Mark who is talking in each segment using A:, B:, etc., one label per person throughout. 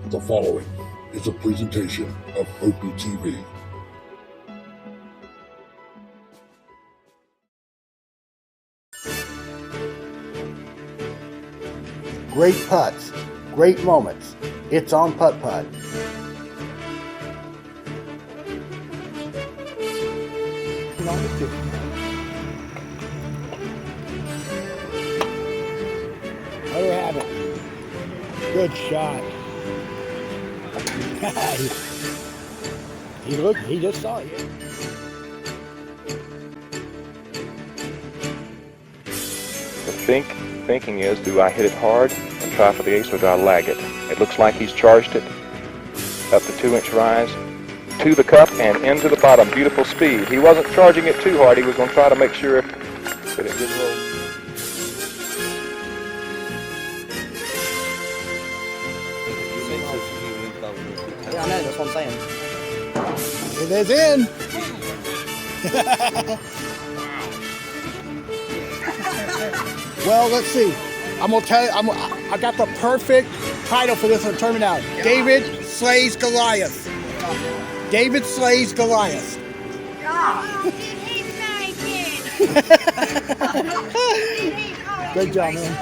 A: The following is a presentation of Opie TV.
B: Great putts, great moments. It's on Putt-Putt. There you have it. Good shot. He just saw it.
C: The thinking is, do I hit it hard and try for the ace, or do I lag it? It looks like he's charged it up the 2-inch rise to the cup and into the bottom. Beautiful speed. He wasn't charging it too hard. He was going to try to make sure that it didn't roll.
D: Yeah, I know, that's what I'm saying.
B: It is in. Well, let's see. I'm gonna tell you. I got the perfect title for this tournament out. Yeah. David slays Goliath. David slays Goliath.
E: Oh, he's naked.
B: Good job, man.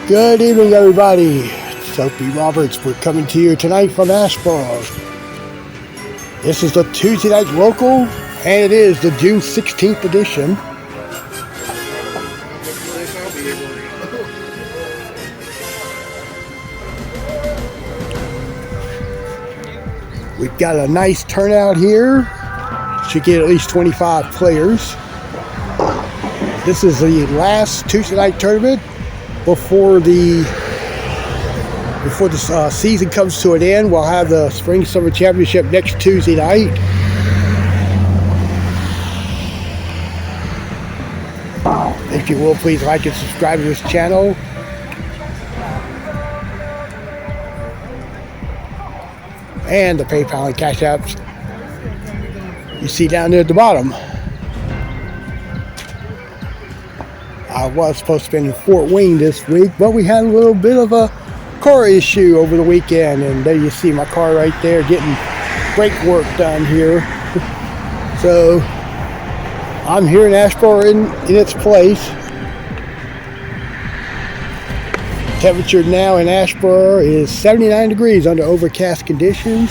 B: Good evening, everybody. It's Opie Roberts. We're coming to you tonight from ASHEBORO. This is the Tuesday night local, and it is the June 16th edition. We've got a nice turnout here. Should get at least 25 players. This is the last Tuesday night tournament before the season comes to an end. We'll have the Spring Summer Championship next Tuesday night. If you will, please like and subscribe to this channel. And the PayPal and Cash Apps you see down there at the bottom. I was supposed to be in Fort Wayne this week, but we had a little bit of a car issue over the weekend, and there you see my car right there getting brake work done here. So I'm here in ASHEBORO in its place. Temperature now in ASHEBORO is 79 degrees under overcast conditions.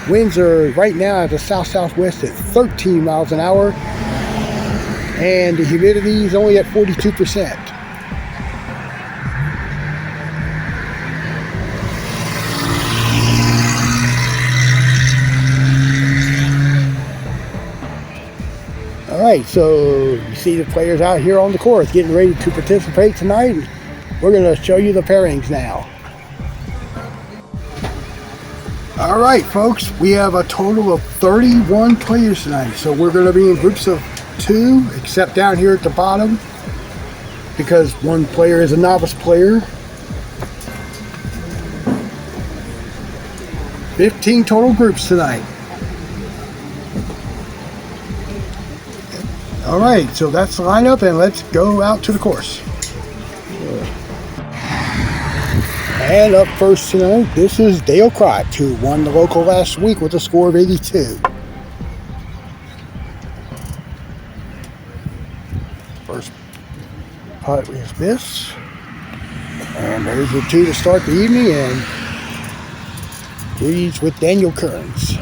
B: Winds are right now at the south-southwest at 13 miles an hour. And the humidity is only at 42%. All right, so you see the players out here on the course getting ready to participate tonight. We're going to show you the pairings now. All right, folks, we have a total of 31 players tonight. So we're going to be in groups of 2, except down here at the bottom, because one player is a novice player. 15 total groups tonight. All right, so that's the lineup, and let's go out to the course. And up first tonight, this is Dale Crotch, who won the local last week with a score of 82. First putt is this. And there's your 2 to start the evening, and he's with Daniel Kearns.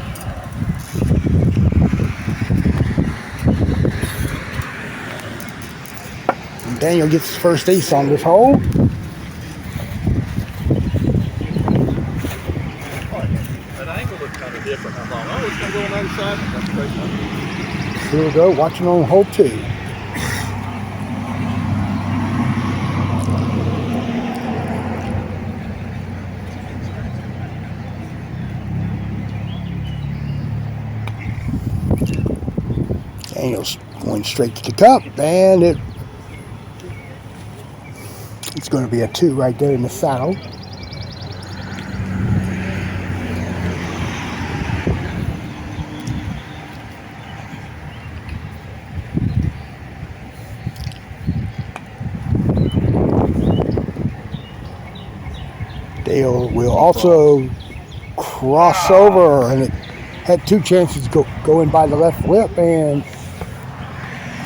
B: And Daniel gets his first ace on this hole.
F: Different. I thought, oh, it's going to go on the other side. That's crazy.
B: Here we go, watching on hole 2. Daniel's going straight to the cup, and it's going to be a 2 right there in the saddle. will also cross over, and it had two chances going by the left lip, and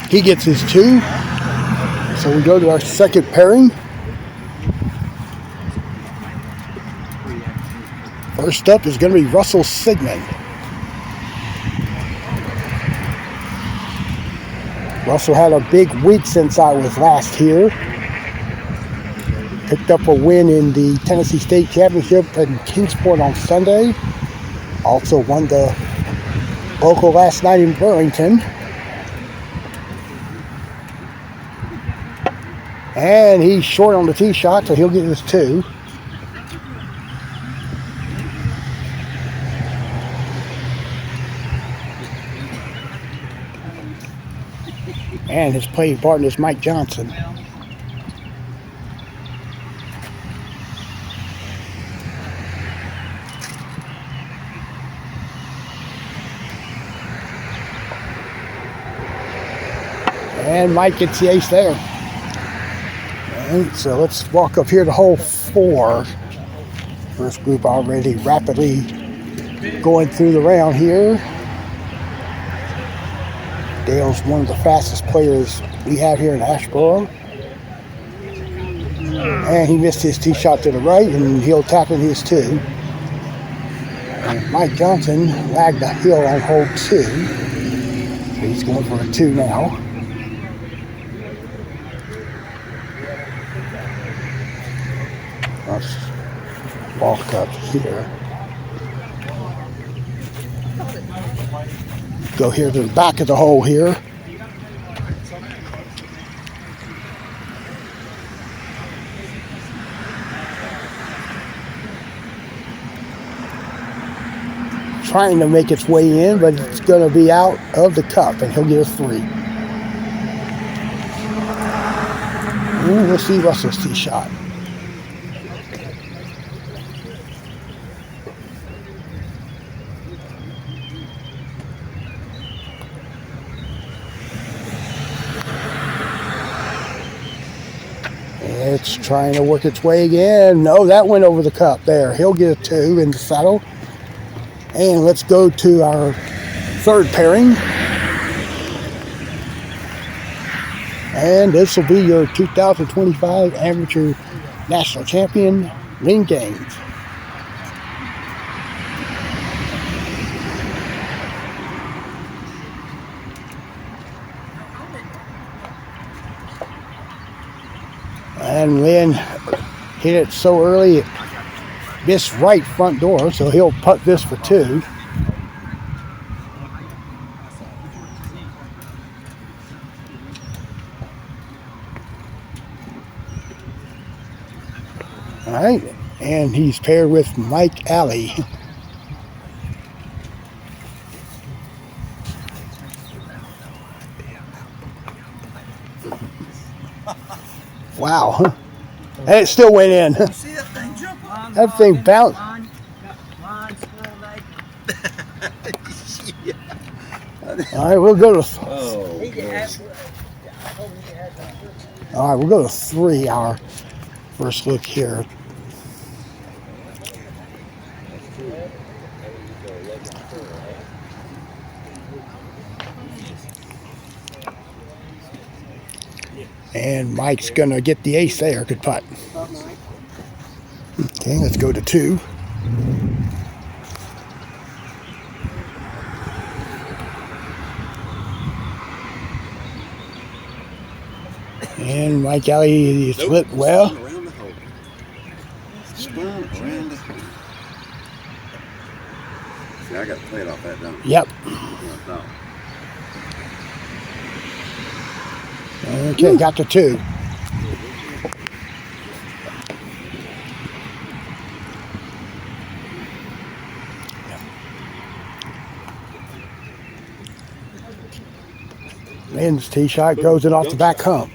B: he gets his 2. So we go to our second pairing. First up is going to be Russell Sigmund. Russell had a big week since I was last here. Picked up a win in the Tennessee State Championship in Kingsport on Sunday. Also won the local last night in Burlington. And he's short on the tee shot, so he'll get his 2. And his playing partner is Mike Johnson. And Mike gets the ace there. And so let's walk up here to hole 4. First group already rapidly going through the round here. Dale's one of the fastest players we have here in Asheboro. And he missed his tee shot to the right, and he'll tap in his 2. And Mike Johnson lagged the hill on hole 2. So he's going for a 2 now. Let's walk up here. Go here to the back of the hole here. Trying to make its way in, but it's going to be out of the cup, and he'll get a 3. Ooh, we'll see Russell's tee shot. It's trying to work its way again. No, that went over the cup there. He'll get a 2 in the saddle. And let's go to our third pairing. And this will be your 2025 Amateur National Champion, Lynn Gaines. And Lynn hit it so early, it missed right front door, so he'll putt this for 2. All right, and he's paired with Mike Alley. Wow. And it still went in.
D: See that thing jump on?
B: That thing bounced. All right, we'll go to. All right, we'll go to 3. Our first look here. And Mike's gonna get the ace there. Good putt. Okay, let's go to 2. And Mike Alley split well.
F: Spun around the hole. See, I got to play it off that, don't I?
B: Yep.
F: No.
B: Okay, got the 2. Lynn's tee shot goes it off the back hump.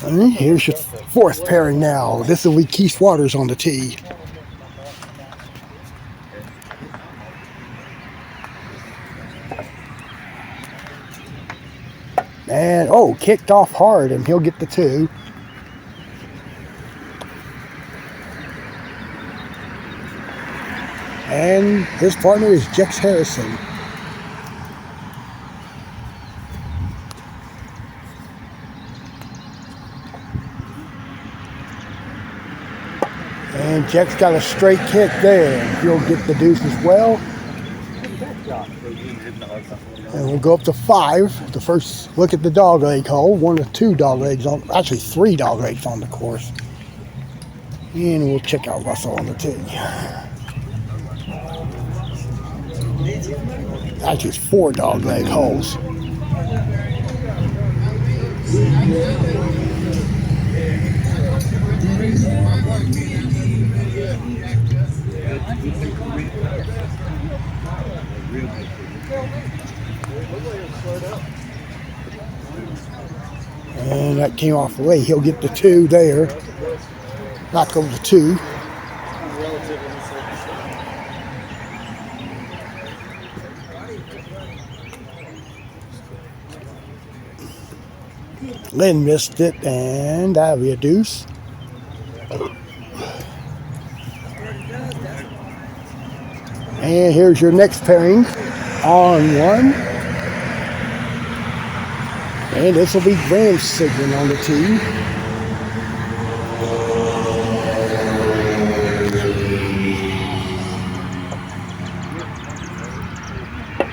B: And here's your 4th pairing now. This will be Keith Waters on the tee. And, oh, kicked off hard, and he'll get the 2. And his partner is Jex Harrison. And Jex got a straight kick there. He'll get the deuce as well. And we'll go up to 5. The first look at the dog leg hole. 1 of 2 dog legs on, actually 3 dog legs on the course. And we'll check out Russell on the tee. Actually, it's 4 dog leg holes. And that came off the way. He'll get the 2 there. Knock over the 2. Lynn missed it, and that'll be a deuce. And here's your next pairing on 1. And this will be Graham Sigmund on the tee.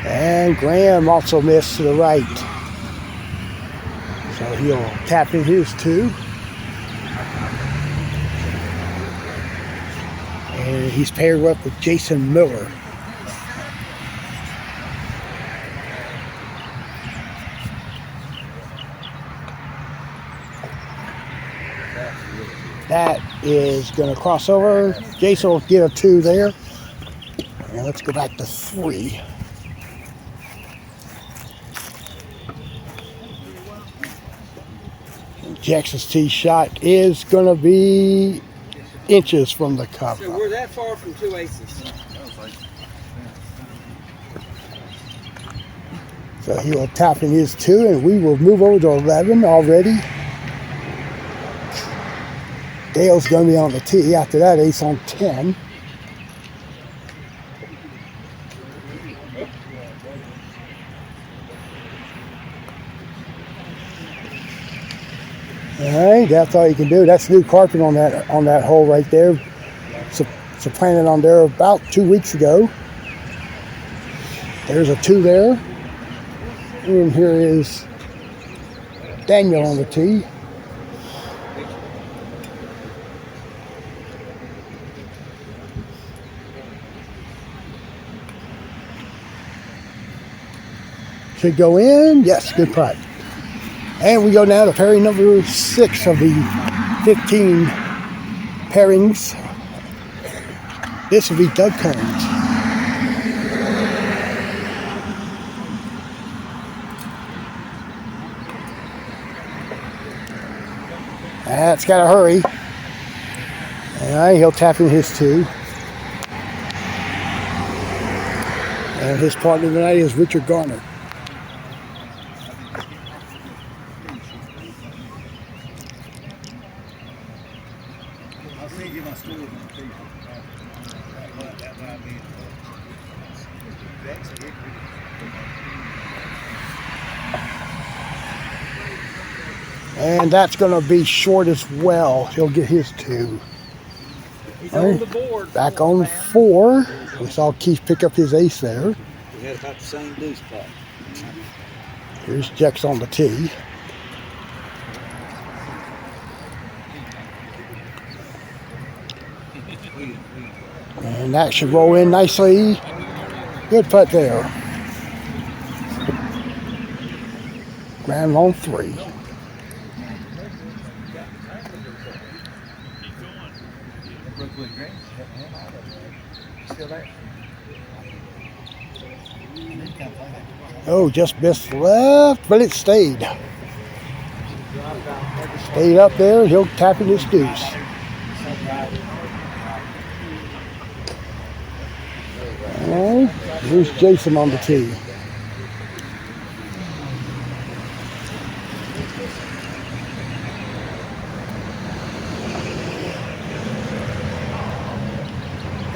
B: And Graham also missed to the right. So he'll tap in his 2. And he's paired up with Jason Miller. That is going to cross over. Jason will get a 2 there. And let's go back to 3. Jackson's tee shot is going to be inches from the cup.
D: So we're that far from 2 aces.
B: So he will tap in his 2, and we will move over to 11 already. Dale's going to be on the tee. After that, ace on 10. All right, that's all you can do. That's new carpet on that hole right there. It's planted on there about 2 weeks ago. There's a 2 there. And here is Daniel on the tee. Should go in. Yes, good putt. And we go now to pairing number 6 of the 15 pairings. This will be Doug Combs. That's got to hurry. All right, he'll tap in his 2. And his partner tonight is Richard Garner. And that's going to be short as well. He'll get his 2.
D: He's on the board.
B: Back on 4. We saw Keith pick up his ace there.
D: We had about the same deuce putt.
B: Here's Jex on the tee. And that should roll in nicely. Good putt there. Ground on 3. Oh, just missed left, but it stayed. Stayed up there, and he'll tap in his deuce. All right, here's Jason on the tee.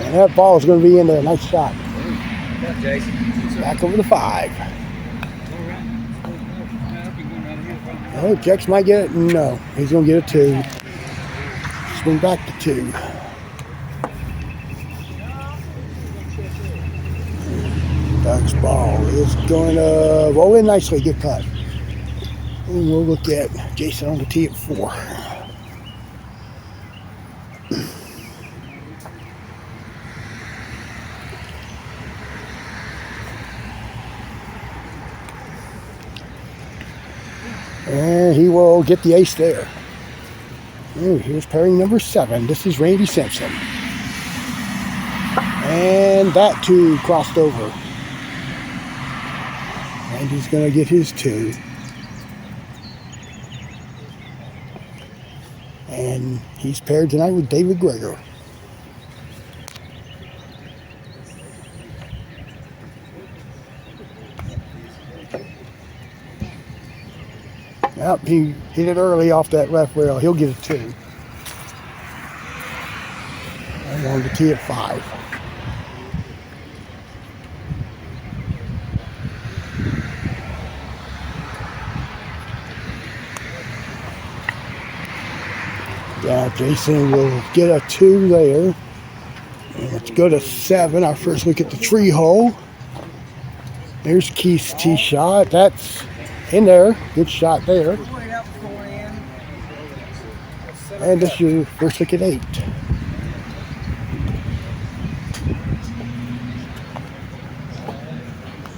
B: And that ball is going to be in there. Nice shot.
D: Got Jason.
B: Back over to 5.
D: All right.
B: Oh, Jex might get it. No, he's going to get a 2. Swing back to 2. Doug's ball is going to roll in nicely. Good putt. And we'll look at Jason on the tee at 4. And he will get the ace there. And here's pairing number 7. This is Randy Simpson. And that 2 crossed over. Randy's going to get his 2. And he's paired tonight with David Greger. Yep, he hit it early off that left rail. He'll get a 2. And on the tee at 5. Yeah, Jason will get a 2 there. And let's go to 7. Our first look at the tree hole. There's Keith's tee shot. That's in there. Good shot there. And this is your first look at 8.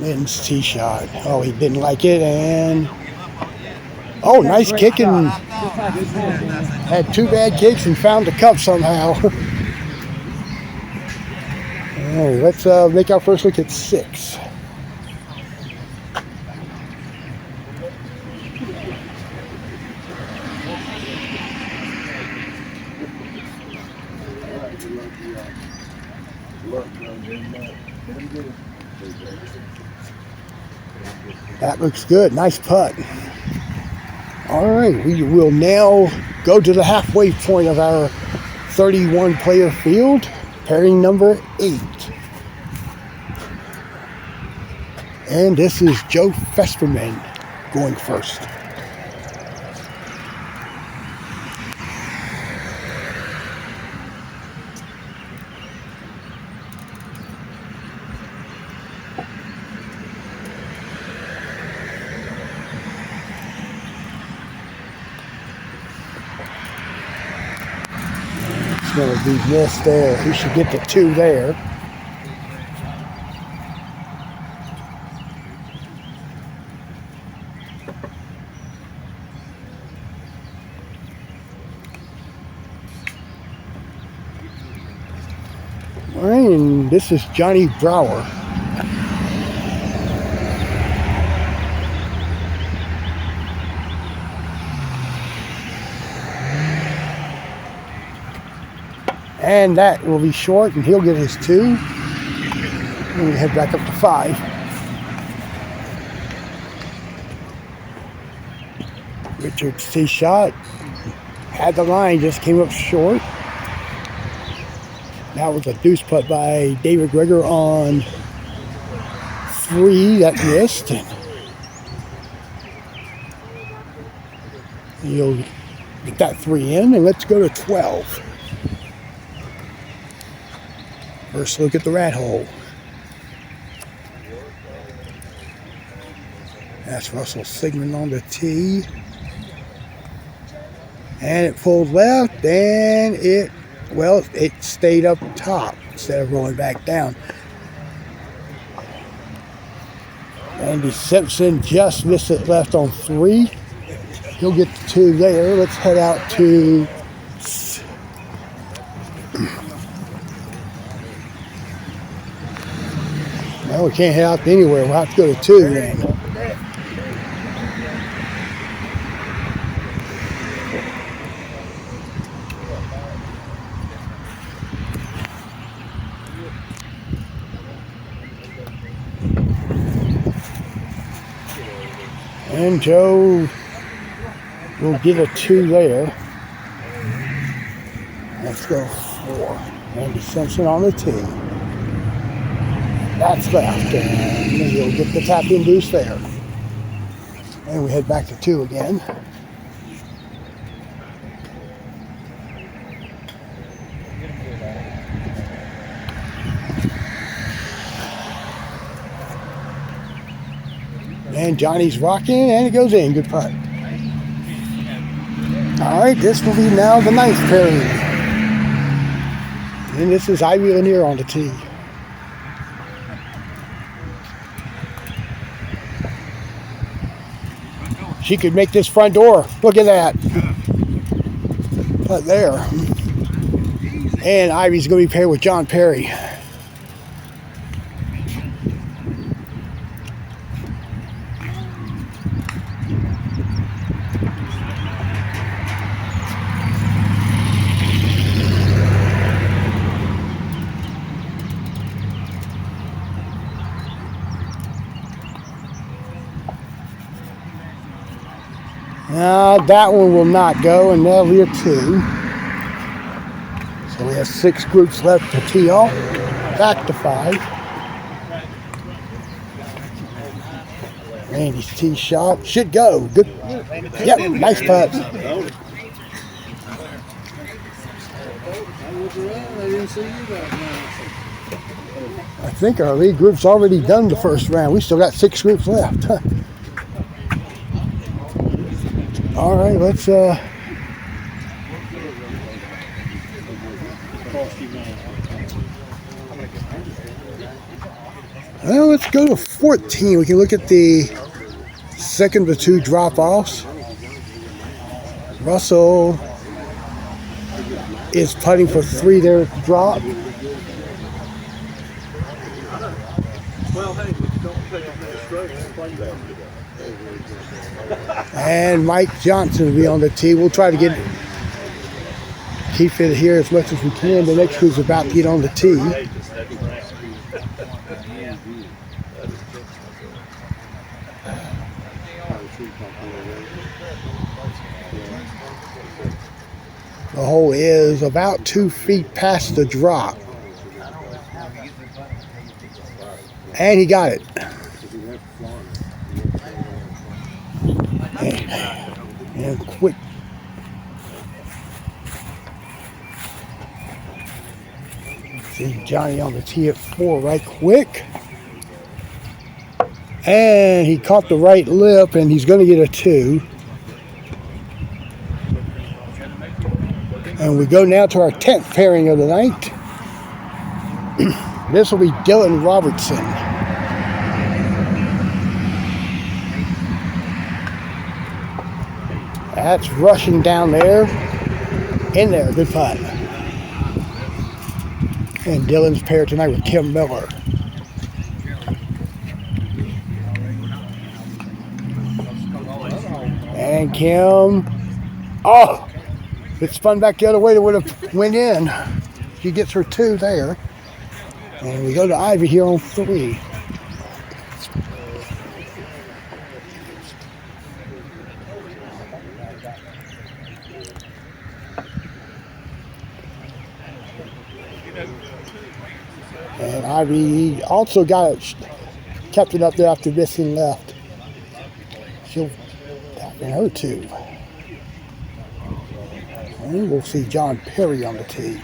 B: Lynn's tee shot. Oh, he didn't like it. And oh, nice kick, and had 2 bad kicks and found the cup somehow. All right, let's make our first look at 6. That looks good. Nice putt. All right, we will now go to the halfway point of our 31 player field, pairing number 8. And this is Joe Festerman going first. It's going to be missed there. He should get the 2 there. All right, and this is Johnny Brower. And that will be short, and he'll get his 2. And we head back up to 5. Richard's tee shot. Had the line, just came up short. That was a deuce putt by David Greger on 3 that missed. And he'll get that 3 in, and let's go to 12. First look at the rat hole. That's Russell Sigmund on the tee. And it pulled left, and it stayed up top instead of rolling back down. Andy Simpson just missed it left on 3. He'll get the 2 there. Let's head out to well, we can't head out anywhere. We'll have to go to 2 then. And Joe will get a 2 there. Let's go 4. Andy Simpson on the tee. That's left, and he'll get the tap-in boost there. And we head back to 2 again. And Johnny's rocking, and it goes in. Good putt. All right, this will be now the 9th pairing. And this is Ivy Lanier on the tee. She could make this front door. Look at that. Putt there. And Ivy's going to be paired with John Perry. That one will not go, and that'll be a 2. So we have 6 groups left to tee off. Back to 5. Randy's tee shot should go. Good. Yep, nice putt. I think our lead group's already done the first round. We still got 6 groups left. All right, let's well, let's go to 14. We can look at the second of the 2 drop-offs. Russell is putting for 3 there at the drop. And Mike Johnson will be on the tee. We'll try to keep it here as much as we can. The next crew's about to get on the tee. The hole is about 2 feet past the drop. And he got it. And quick. See Johnny on the tee at 4 right quick. And he caught the right lip, and he's going to get a 2. And we go now to our 10th pairing of the night. This will be Dylan Robertson. That's rushing down there. In there, good putt. And Dylan's paired tonight with Kim Miller. And Kim, oh, if it spun back the other way, it would have went in. She gets her 2 there. And we go to Ivy here on 3. And Ivy also kept it up there after missing left. She'll tap in her 2. And we'll see John Perry on the tee.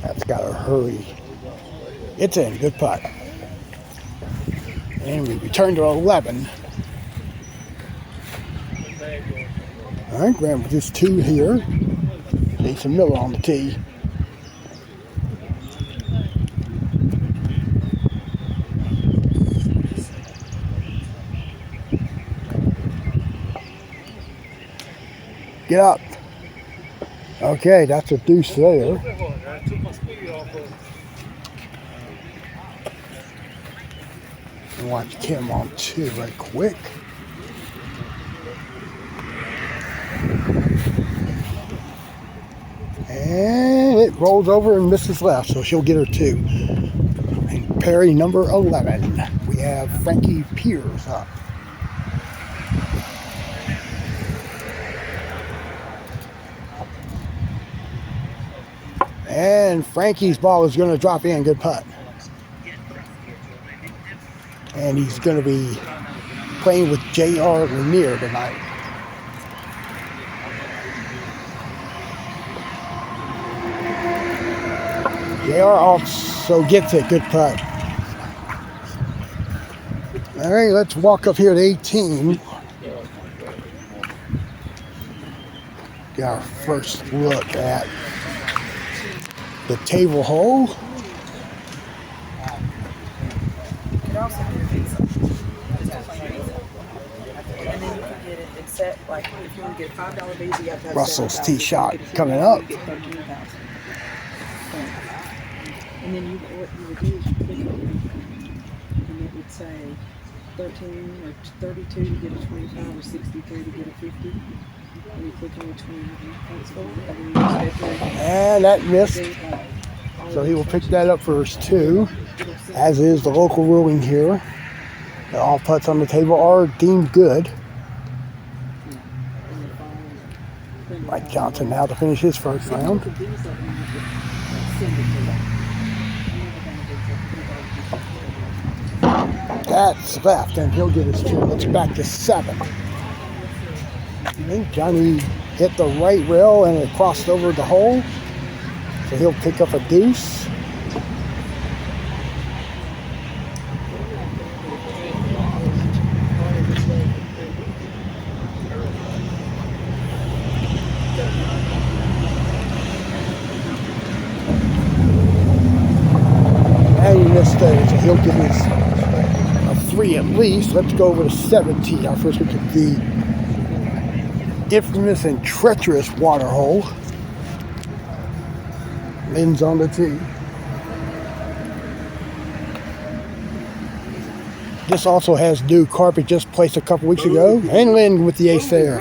B: That's got to hurry. It's in. Good putt. And we return to 11. All right, Graham with his 2 here. Jason Miller on the tee. Get up. Okay, that's a deuce there. And watch Kim on 2 right quick. And it rolls over and misses left, so she'll get her 2. And Perry number 11. We have Frankie Pierce up. And Frankie's ball is going to drop in. Good putt. And he's going to be playing with J.R. Lanier tonight. J.R. also gets it. Good putt. All right, let's walk up here to 18. Get our first look at the table hole.
G: Like if you want to get a $5 visa, you have to have
B: Russell's
G: $7,000.
B: tee shot coming up.
G: And then what you would do is you click on it, and it would say 13 or 32 to get a 25 or 63 to get a 50. And you click on which one you points for, and then you just stay through.
B: And that missed. So he will pick that up for his 2, as is the local ruling here. All putts on the table are deemed good. Mike Johnson now to finish his first round. That's left, and he'll get his 2. It's back to 7. I think Johnny hit the right rail and it crossed over the hole. So he'll pick up a deuce. And he missed those, so he'll give us a 3 at least. Let's go over to 17. Our first look at the infamous and treacherous water hole. Lynn's on the tee. This also has new carpet just placed a couple weeks ago. And Lynn with the ace there.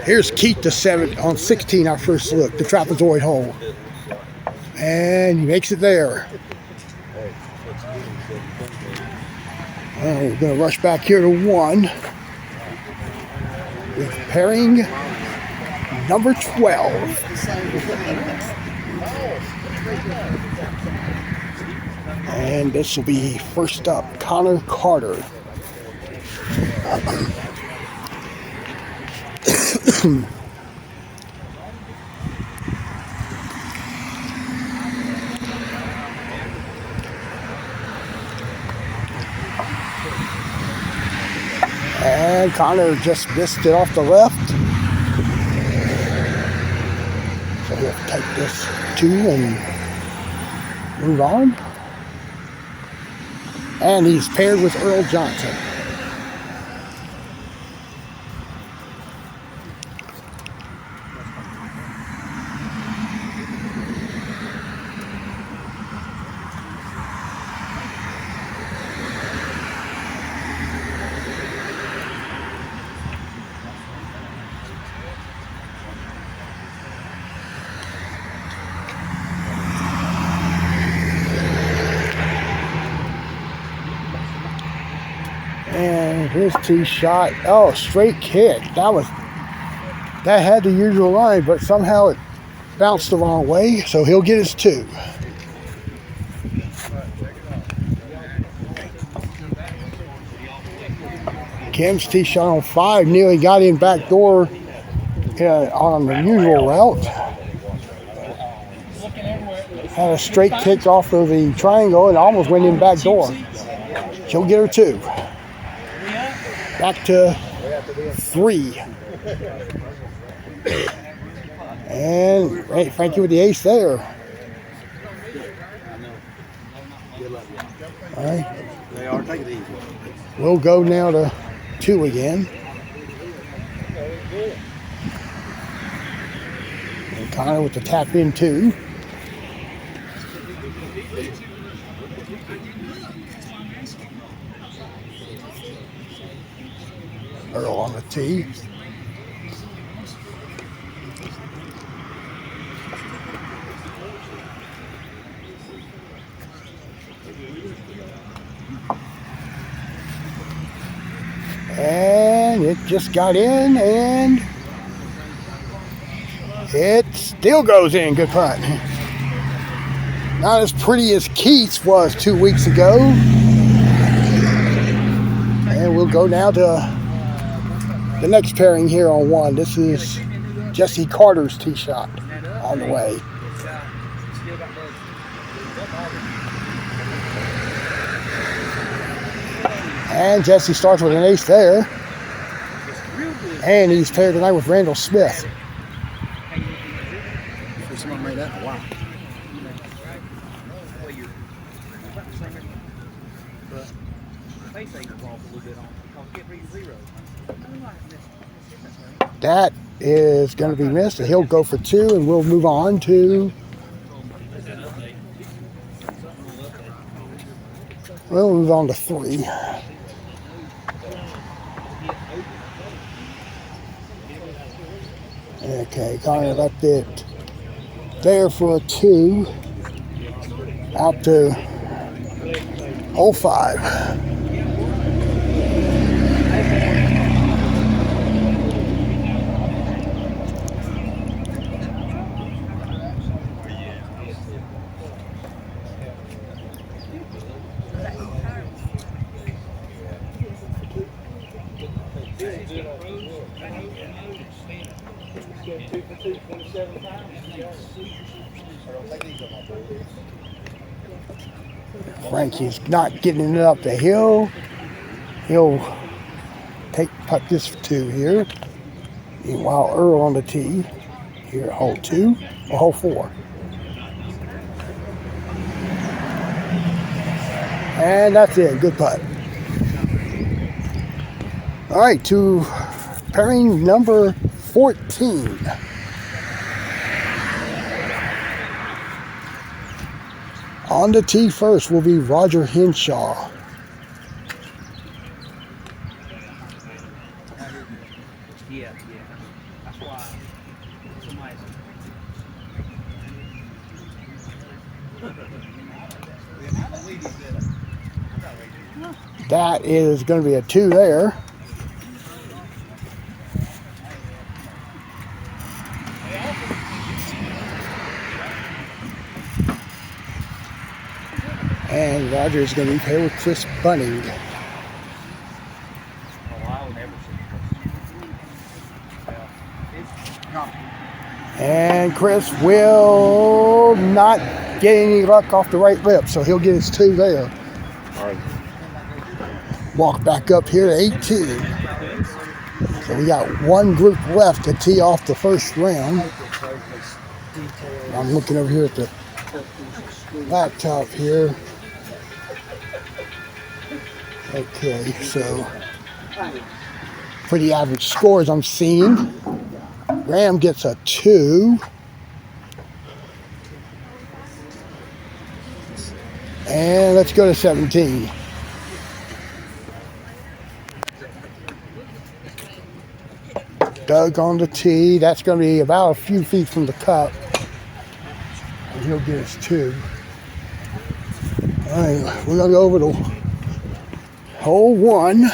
B: Here's Keith the 7 on 16, our first look, the trapezoid hole. And he makes it there. And we're going to rush back here to 1. With pairing number 12. And this will be first up, Connor Carter. And Connor just missed it off the left. So he'll take this 2 and move on. And he's paired with Earl Johnson. And his tee shot, oh, straight kick. That had the usual line, but somehow it bounced the wrong way, so he'll get his 2. Kim's tee shot on 5 nearly got in back door on the usual route. Had a straight kick off of the triangle and almost went in back door. She'll get her 2. Back to 3. And hey, Frankie with the ace there. All right.
F: They are. Take it easy.
B: We'll go now to 2 again. And Connor with the tap in 2. Earl on the tee. it just got in, and it still goes in. Good putt. Not as pretty as Keith's was 2 weeks ago. And we'll go now to the next pairing here on 1. This is Jesse Carter's tee shot on the way. And Jesse starts with an ace there. And he's paired tonight with Randall Smith.
F: Someone made that in a while.
B: That is going to be missed. He'll go for 2, and we'll move on to... We'll move on to 3. Okay, Connor left it there for a 2. Out to hole 5. Frankie's not getting it up the hill. He'll putt this for 2 here. Meanwhile, Earl on the tee here at hole 2 or hole 4. And that's it. Good putt. All right, to pairing number 14. On the tee first will be Roger Henshaw.
D: Yeah. That's why somebody's.
B: That is going to be a 2 there. And Roger is going to be paired with Chris Bunning. And Chris will not get any luck off the right lip, so he'll get his 2 there.
C: All right.
B: Walk back up here to 18. So we got 1 group left to tee off the first round. I'm looking over here at the laptop here. Okay, so for the average scores I'm seeing, Graham gets a 2. And let's go to 17. Doug on the tee. That's going to be about a few feet from the cup. And he'll get his 2. All right, we're going to go over to hole 1.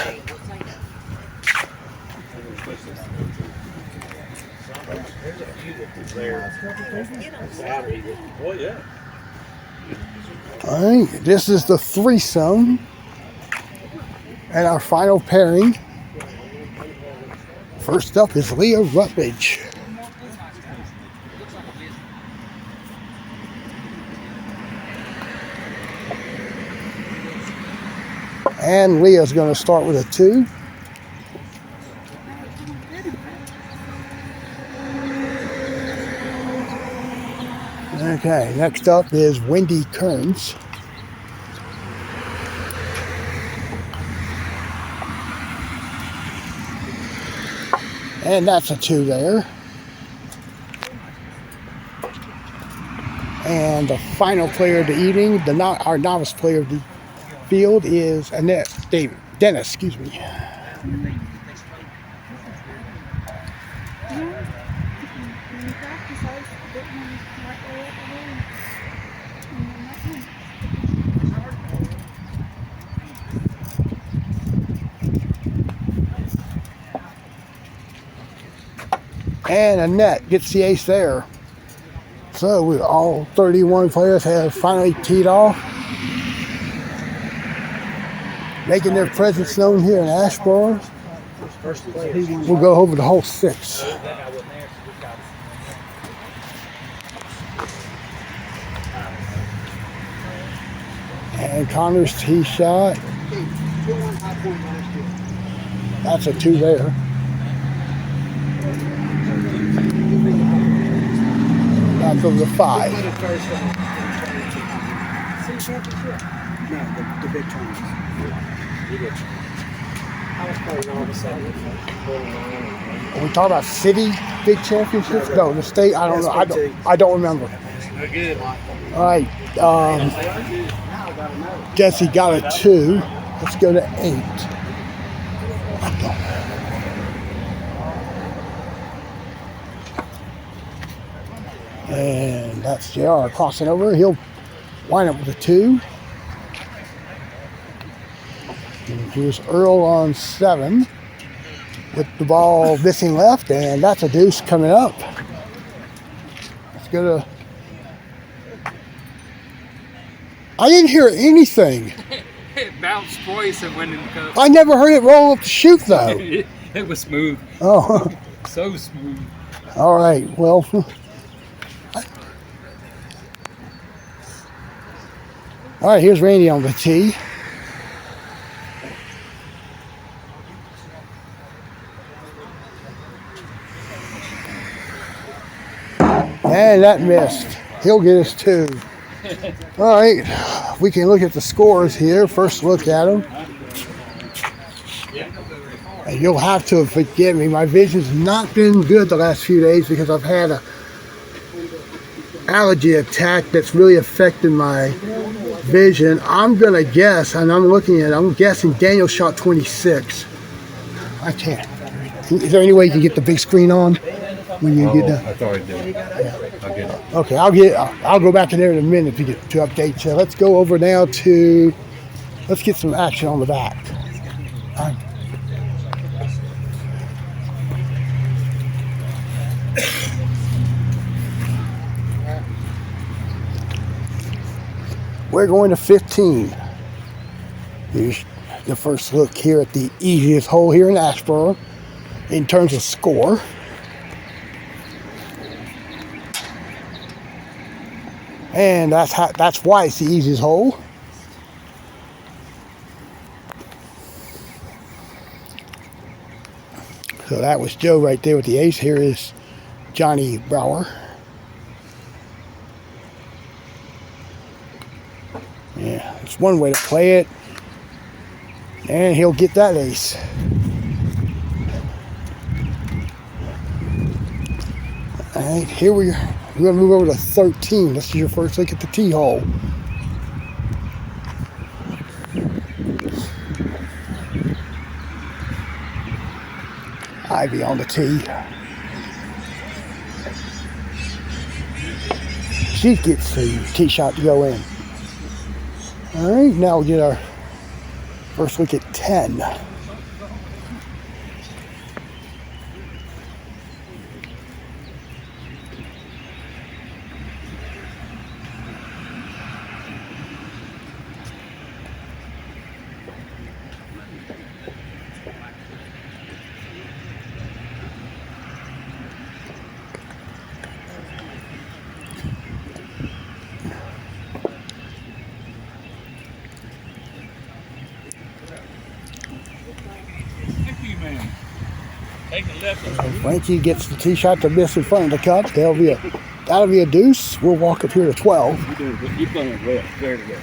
B: All right, this is the threesome and our final pairing. First up is Leah Rutledge. And Leah's going to start with a 2. Okay, next up is Wendy Kearns. And that's a 2 there. And the final player of the evening, our novice player of the field, is Dennis, excuse me. And Annette gets the ace there. So we all 31 players have finally teed off, making their presence known here in Asheboro. We'll go over the hole 6. And Connor's tee shot. That's a 2 there. Back over the 5.
D: No, the big tournaments.
B: Are we talking about city big championships? No, the state. I don't know. I don't remember. All right. Jesse got a 2. Let's go to 8. And that's JR crossing over. He'll line up with a 2. And here's Earl on 7 with the ball missing left, and that's a deuce coming up. Let's go to. I didn't hear anything.
H: It bounced twice and went in the cup.
B: I never heard it roll up the chute though.
H: It was smooth.
B: Oh.
H: So smooth.
B: All right. Well. All right. Here's Randy on the tee. And that missed. He'll get us 2. All right, we can look at the scores here. First look at them. And you'll have to forgive me. My vision's not been good the last few days because I've had a allergy attack that's really affected my vision. I'm gonna guess, and I'm guessing Daniel shot 26. I can't. Is there any way you can get the big screen on when you get done?
F: I thought I did. I'll get it.
B: Okay, I'll go back in there in a minute to update you. Let's go over now to, let's get some action on the back. All right. We're going to 15. Here's the first look here at the easiest hole here in Asheboro in terms of score. And that's why it's the easiest hole. So that was Joe right there with the ace. Here is Johnny Brower. Yeah, it's one way to play it. And he'll get that ace. All right, here we're going to move over to 13. This is your first look at the tee hole. Ivy on the tee. She gets the tee shot to go in. All right, now we get our first look at 10. Frankie gets the tee shot to miss in front of the cup. That'll be a deuce. We'll walk up here to 12.
F: You're playing well, very well.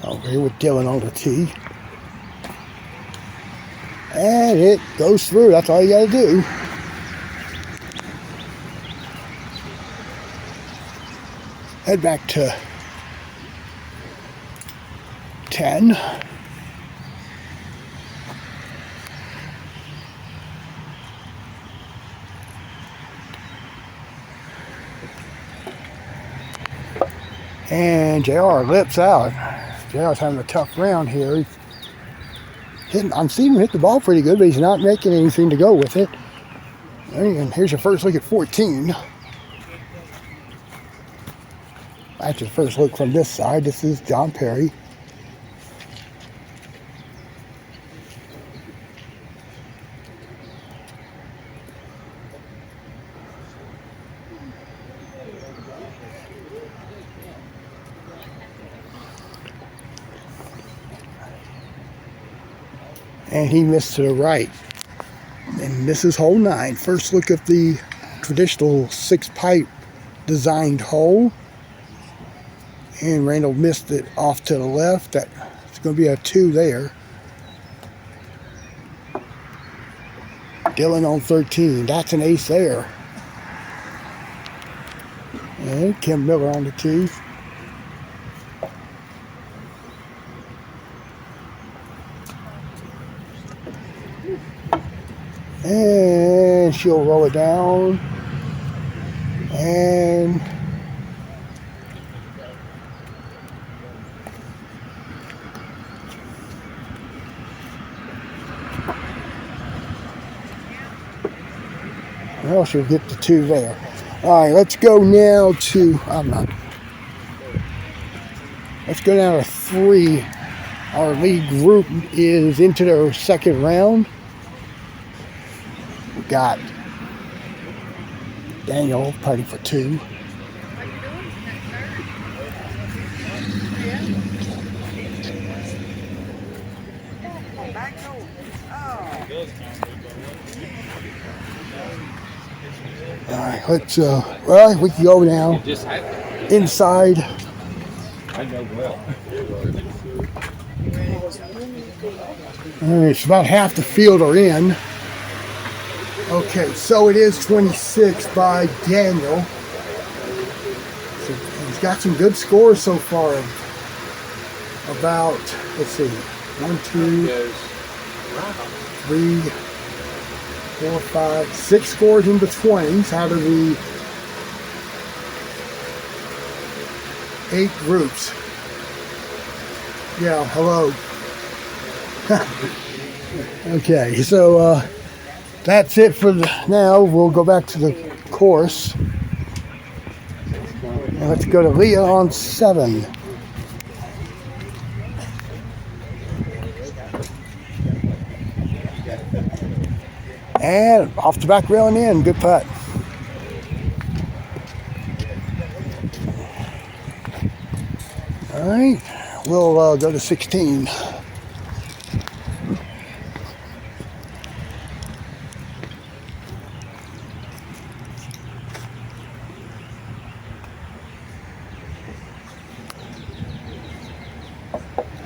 B: Over here with Dylan on the tee. And it goes through. That's all you got to do. Head back to 10. And JR lips out. JR's having a tough round here. I'm seeing him hit the ball pretty good, but he's not making anything to go with it. And here's your first look at 14. That's your first look from this side. This is John Perry. And he missed to the right. And this is hole 9. First look at the traditional 6-pipe designed hole. And Randall missed it off to the left. That's going to be a 2 there. Dylan on 13. That's an ace there. And Kim Miller on the tee. And she'll roll it down. And well, she'll get the 2 there. All right, let's go now to, let's go down to 3. Our lead group is into their second round. We got Daniel putting for 2. All right, let's, well, we can go now inside.
H: I know well.
B: All right, it's about half the field are in. Okay, so it is 26 by Daniel. So he's got some good scores so far. About, let's see, 1, 2, 3, 4, 5, 6 scores in the 20s out of the 8 groups. Yeah, hello. Okay, so that's it for now. We'll go back to the course. Now let's go to Leah on 7. And off the back rail and in. Good putt. All right, we'll go to 16.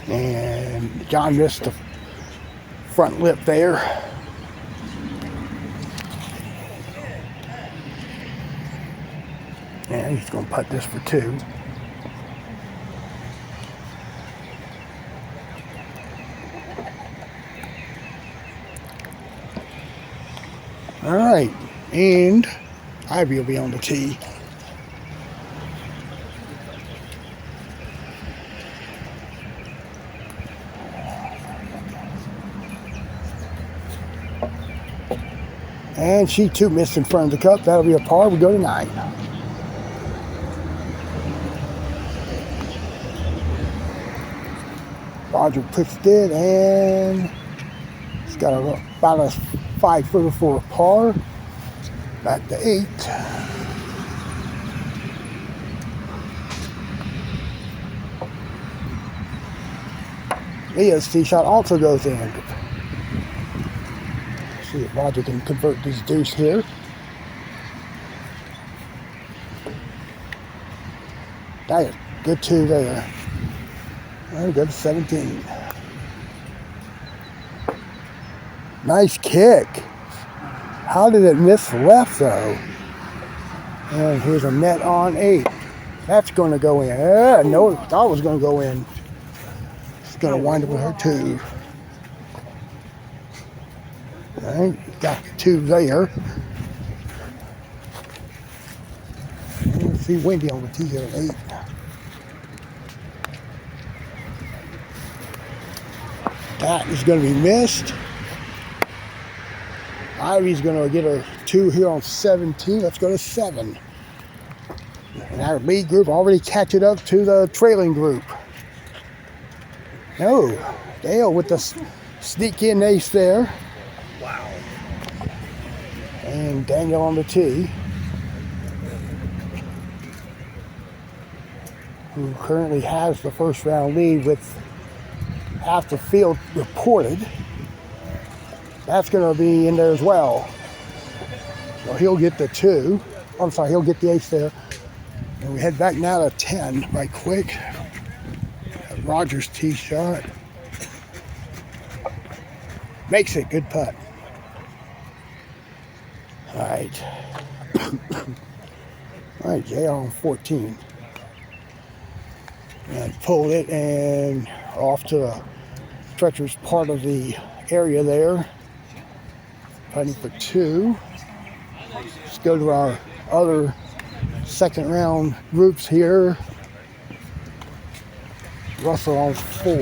B: And John missed the front lip there. And he's going to putt this for 2. All right, and Ivy will be on the tee. And she too missed in front of the cup. That'll be a par. We go to 9. Roger pushed it, and it's got about a 5-footer for a par. Back to 8. Leah's tee shot also goes in. See if Roger can convert this deuce here. That is good 2 there. There we go to 17. Nice kick. How did it miss left though? And here's a net on 8. That's going to go in. No, I thought it was going to go in. It's going to wind up with her 2. All right, got 2 there. Let's see Wendy on the tee here at 8. That is going to be missed. Ivy's going to get a 2 here on 17. Let's go to 7. And our lead group already catch it up to the trailing group. No, Dale with the sneak in ace there. Wow. And Daniel on the tee, who currently has the first round lead with half the field reported. That's going to be in there as well. So he'll get the 2. I'm sorry, he'll get the ace there. And we head back now to 10 right quick. Rogers tee shot. Makes it, good putt. All right. All right, Jay on 14. And pulled it and off to the treacherous part of the area there. Putting for 2. Let's go to our other second round groups here. Russell on 4.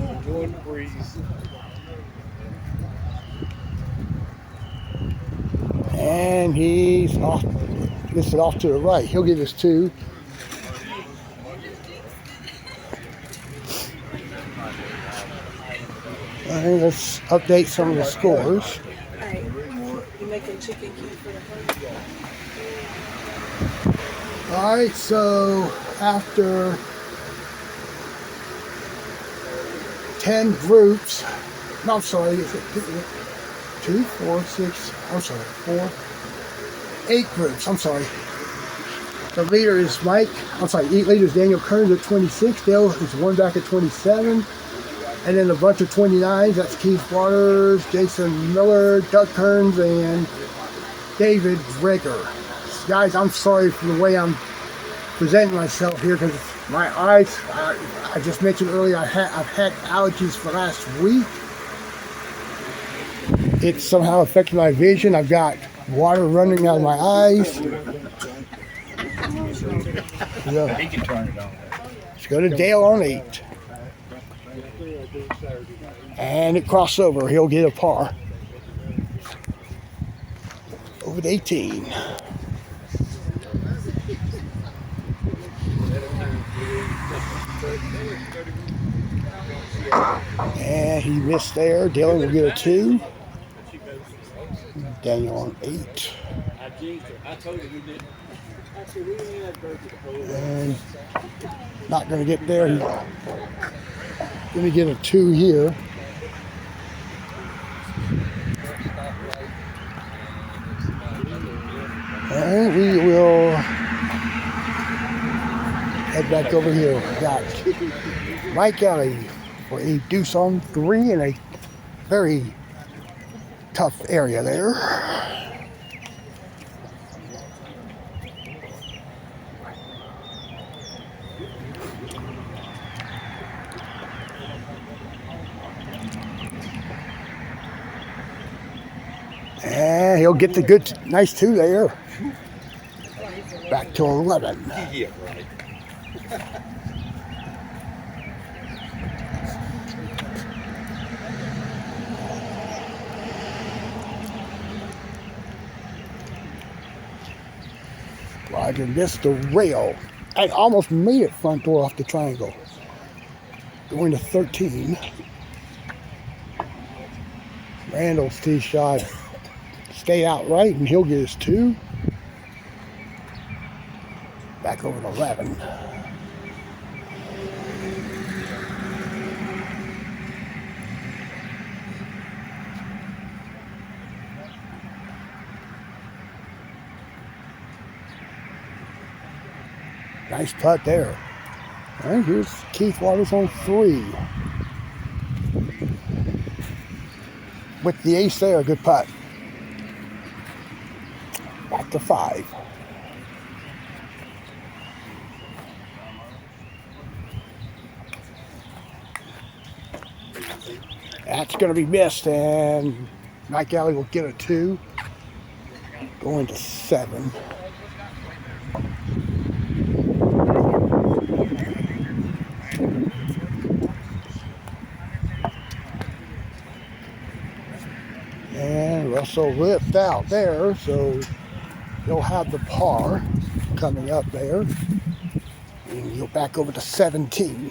F: Enjoying the breeze.
B: And he's off. Gets it off to the right. He'll get his 2. All right, let's update some of the scores.
G: Hey, you making chicken key for the party?
B: All right, so after 10 groups, no, I'm sorry, is it 2, 4, 6, I'm sorry, 4, 8 groups, I'm sorry. The leader is Mike, I'm sorry, leader is Daniel Kearns at 26, Dale is 1 back at 27, and then a bunch of 29s, that's Keith Waters, Jason Miller, Doug Kearns, and David Greger. Guys, I'm sorry for the way I'm presenting myself here because my eyes, I just mentioned earlier, I've had allergies for last week. It's somehow affected my vision. I've got water running out of my eyes. Yeah.
H: He can turn it on.
B: Let's go to Dale on 8. And it crossed over. He'll get a par. Over to 18. And he missed there. Dylan will get a 2. Daniel on 8. And not going to get there. He's going to get a 2 here. And we will head back over here. We got Mike Ellie for a deuce on 3 in a very tough area there. And he'll get the good, nice 2 there. Back to 11.
F: Yeah, right.
B: Roger missed the rail and almost made it front door off the triangle. Going to 13. Randall's tee shot stayed out right and he'll get his 2. Back over to 11. Nice putt there. All right, here's Keith Waters on 3. With the ace there, good putt. Back to 5. That's going to be missed, and Mike Alley will get a 2. Going to 7. And Russell lipped out there, so he'll have the par coming up there. And he'll back over to 17.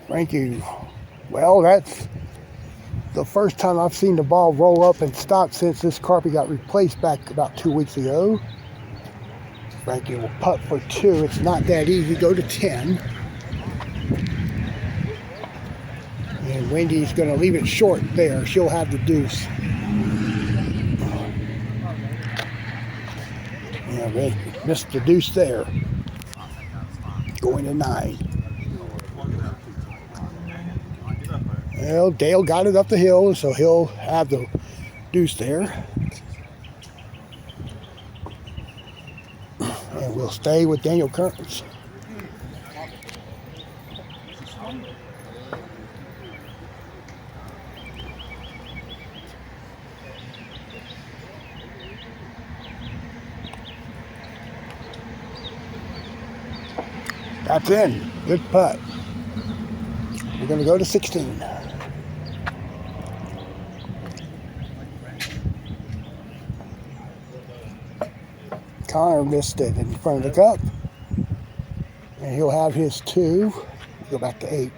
B: Thank you. Well, that's the first time I've seen the ball roll up and stop since this carpet got replaced back about 2 weeks ago. Frankie will putt for 2. It's not that easy. Go to 10. And Wendy's going to leave it short there. She'll have the deuce. Yeah, they missed the deuce there. Going to 9. Well, Dale got it up the hill, so he'll have the deuce there. And we'll stay with Daniel Kearns. That's in. Good putt. We're going to go to 16. Connor missed it in front of the cup. And he'll have his 2. Go back to 8.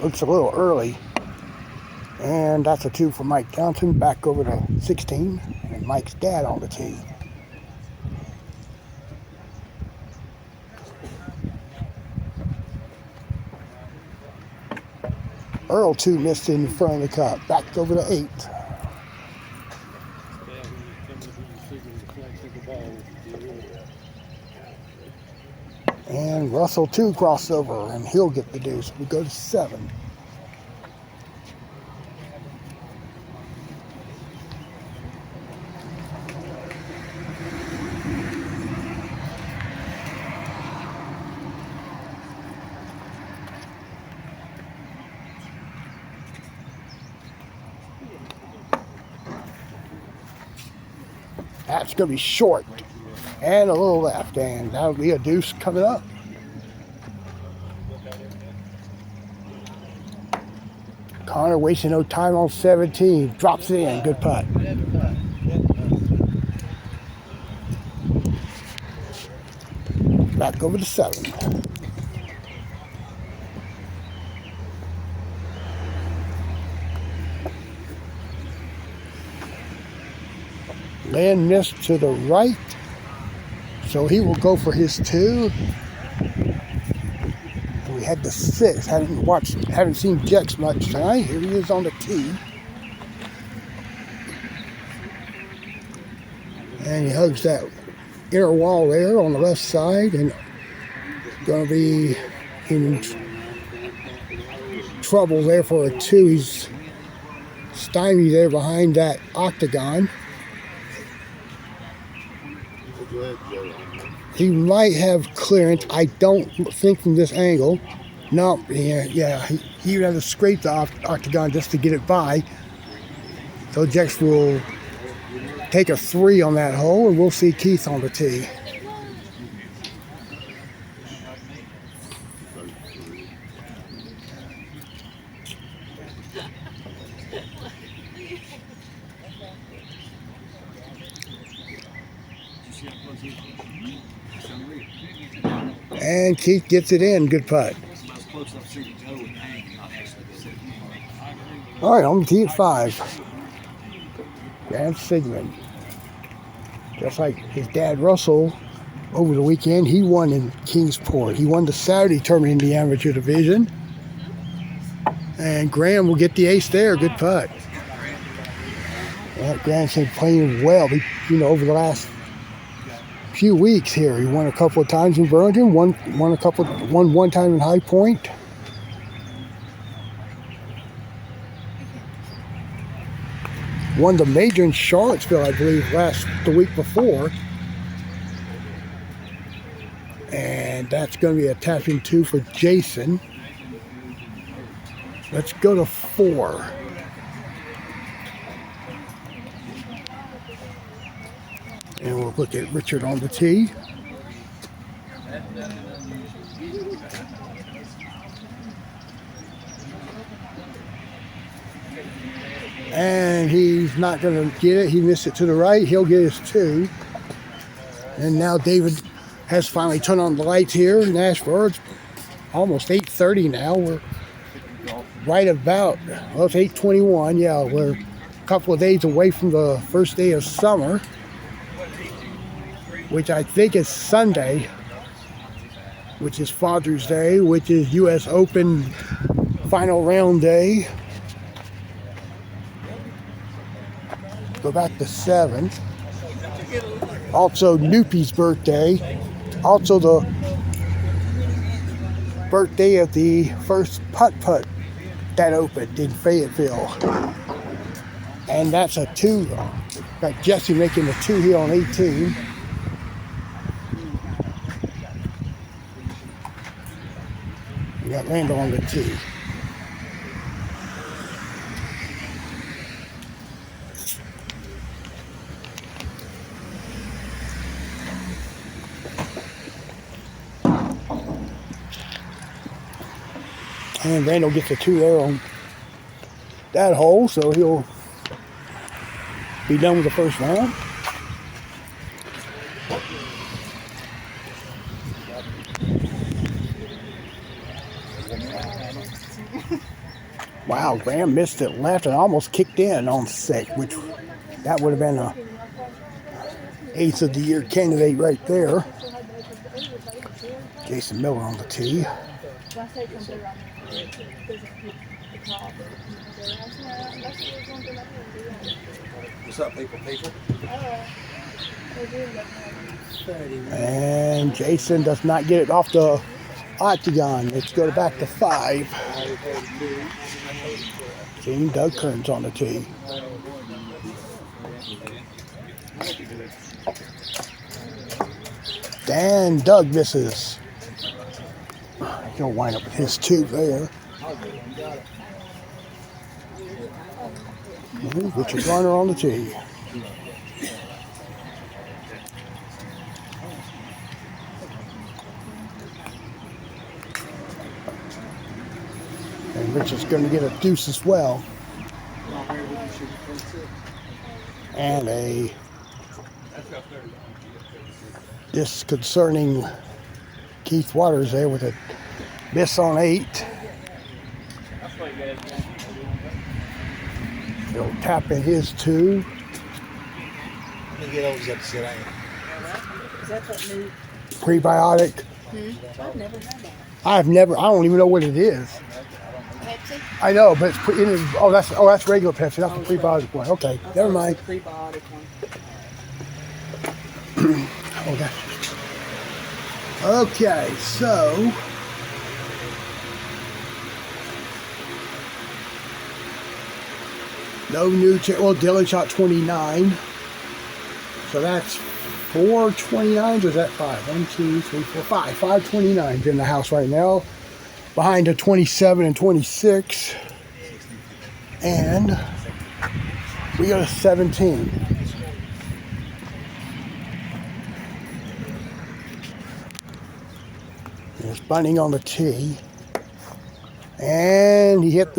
B: Looks a little early. And that's a 2 for Mike Johnson. Back over to 16. And Mike's dad on the tee. Earl 2 missed in front of the cup. Back over to 8. And Russell 2 crossover, and he'll get the deuce. We go to 7. That's going to be short and a little left, and that'll be a deuce coming up. Connor wasting no time on 17. Drops it in. Good putt. Back over to 7. Land missed to the right, so he will go for his 2. We had the 6. Haven't seen Jex much tonight. Here he is on the tee, and he hugs that inner wall there on the left side, and going to be in trouble there for a 2. He's stymied there behind that octagon. He might have clearance. I don't think from this angle. No, yeah. He would have to scrape the octagon just to get it by. So Jex will take a 3 on that hole, and we'll see Keith on the tee. And Keith gets it in. Good putt. All right, on the tee at 5. Grant Sigmund. Just like his dad Russell over the weekend, he won in Kingsport. He won the Saturday tournament in the amateur division. And Graham will get the ace there. Good putt. Well, Graham's been playing well, over the last few weeks here. He won a couple of times in Burlington, won one time in High Point. won the major in Charlottesville, I believe, the week before. And that's going to be a tap-in 2 for Jason. Let's go to 4. And we'll look at Richard on the tee. And he's not going to get it. He missed it to the right. He'll get his 2. And now David has finally turned on the lights here in ASHEBORO. It's almost 8:30 now. We're right about, well, it's 8:21. Yeah, we're a couple of days away from the first day of summer, which I think is Sunday, which is Father's Day, which is U.S. Open final round day. Go back to 7. Also Noopy's birthday. Also the birthday of the first putt-putt that opened in Fayetteville. And that's a 2. Got Jesse making the 2 here on 18. We got Randall on the tee. And Randall gets a 2 there on that hole, so he'll be done with the first round. Wow, Graham missed it left and almost kicked in on 6, which that would have been a Ace of the Year candidate right there. Jason Miller on the tee.
F: What's up, people?
B: And Jason does not get it off the octagon. Let's go back to 5. Seeing Doug Kearns on the tee. And Doug misses. He'll wind up with his 2 there. Richard Garner on the tee. And Richard's going to get a deuce as well. And a disconcerting Keith Waters there with a miss on 8. He'll tap in his 2.
D: Let me get over to sit down.
G: Is that new?
B: Prebiotic.
G: I've never had that.
B: I don't even know what it is.
E: Pepsi?
B: I know, but it's that's regular Pepsi. That's the prebiotic one. Okay, never mind.
G: The prebiotic one.
B: Okay, so no new well, Dylan shot 29. So that's 4 29s, or is that 5? 1, 2, 3, 4, 5. 5 29s in the house right now. Behind a 27 and 26. And we got a 17. There's Bunting on the tee. And he hit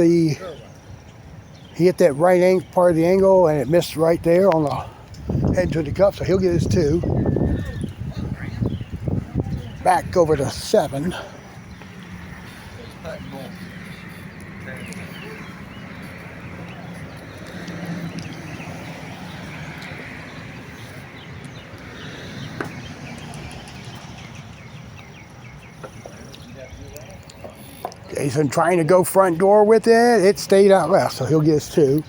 B: that right part of the angle, and it missed right there on the head to the cup, so he'll get his 2. Back over to 7. Jason trying to go front door with it. It stayed out left, so he'll get his 2.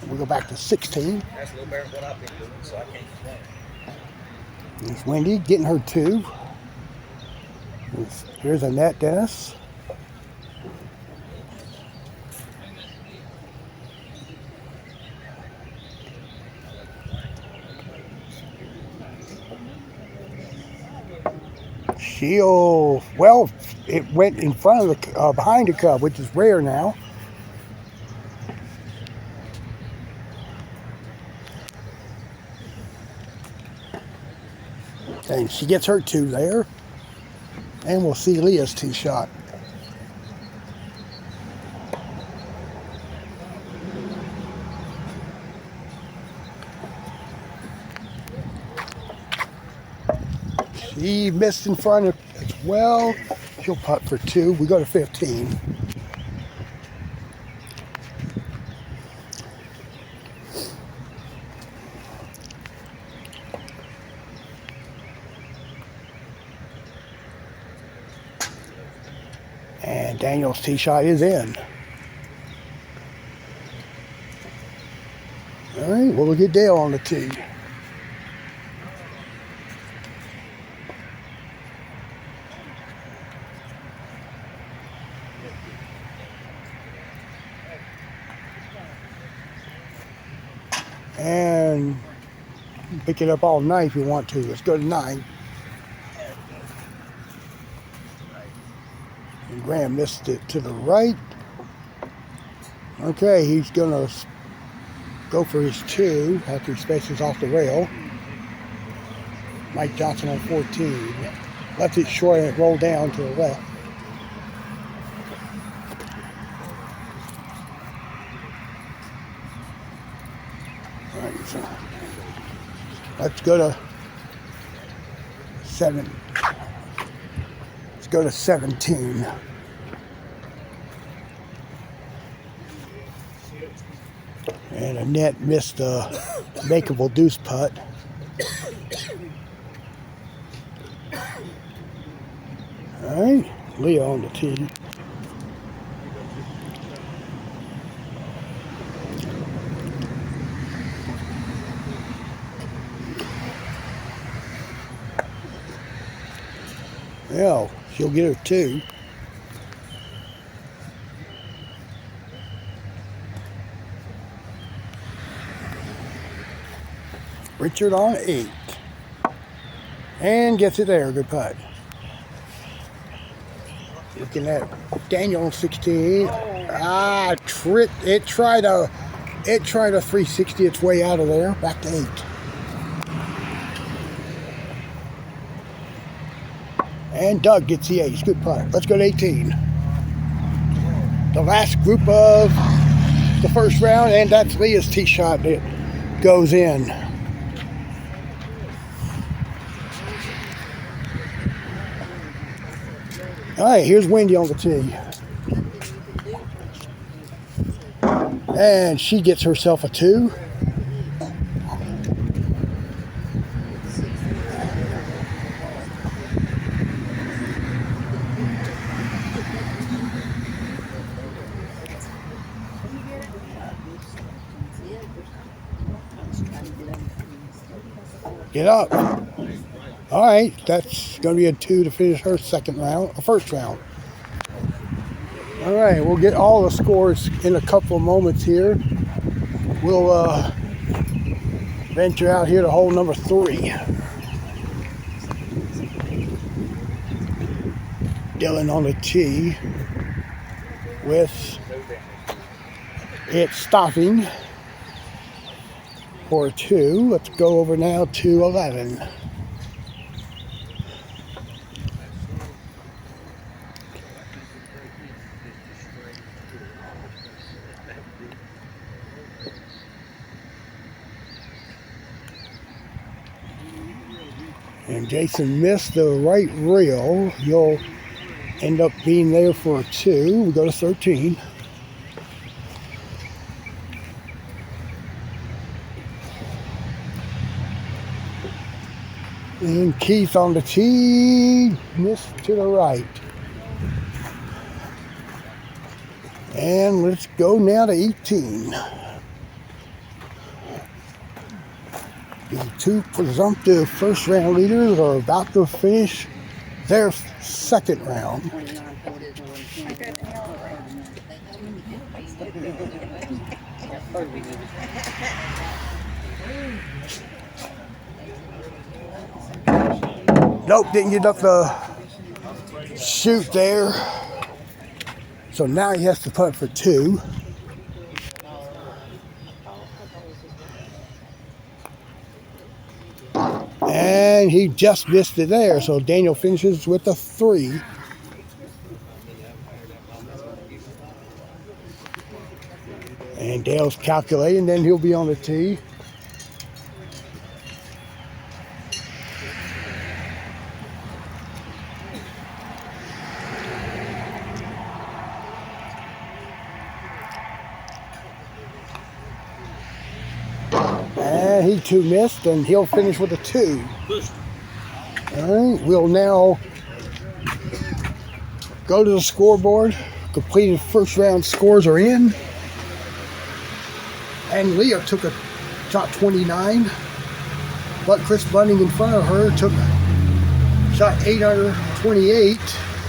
B: We'll go back to 16.
D: That's a little better than what I've been doing, so I can't complain.
B: There's Wendy getting her 2. Here's Annette Dennis. well, it went in front of the, behind the Cub, which is rare now. And she gets her 2 there. And we'll see Leah's tee shot. She missed in front of as well. She'll putt for 2. We go to 15. And Daniel's tee shot is in. All right, we'll get Dale on the tee. And pick it up all night if you want to. Let's go to 9. And Graham missed it to the right. Okay, he's gonna go for his 2 after he spaces off the rail. Mike Johnson on 14. Left it short and it rolled down to the left. All right, so let's go to 7. Let's go to 17. And Annette missed a makeable deuce putt. All right, Leah on the tee. Yeah, she'll get her 2. Richard on 8. And gets it there. Good putt. Looking at Daniel on 16. It tried a 360 its way out of there. Back to 8. And Doug gets the ace. Good putt. Let's go to 18. The last group of the first round, and that's Leah's tee shot that goes in. All right, here's Wendy on the tee. And she gets herself a 2. Get up. All right, that's going to be a 2 to finish her first round. All right, we'll get all the scores in a couple of moments here. We'll venture out here to hole number 3. Dylan on the tee with it stopping for 2. Let's go over now to 11. And Jason missed the right rail. You'll end up being there for a 2. We go to 13. And Keith on the tee, missed to the right. And let's go now to 18. The 2 presumptive first round leaders are about to finish their second round. Nope, didn't get up the shoot there. So now he has to putt for 2. And he just missed it there. So Daniel finishes with a 3. And Dale's calculating, then he'll be on the tee. And he too missed, and he'll finish with a 2. All right, we'll now go to the scoreboard. Completed first round scores are in. And Leah took a shot 29, but Chris Bunning in front of her took shot 828.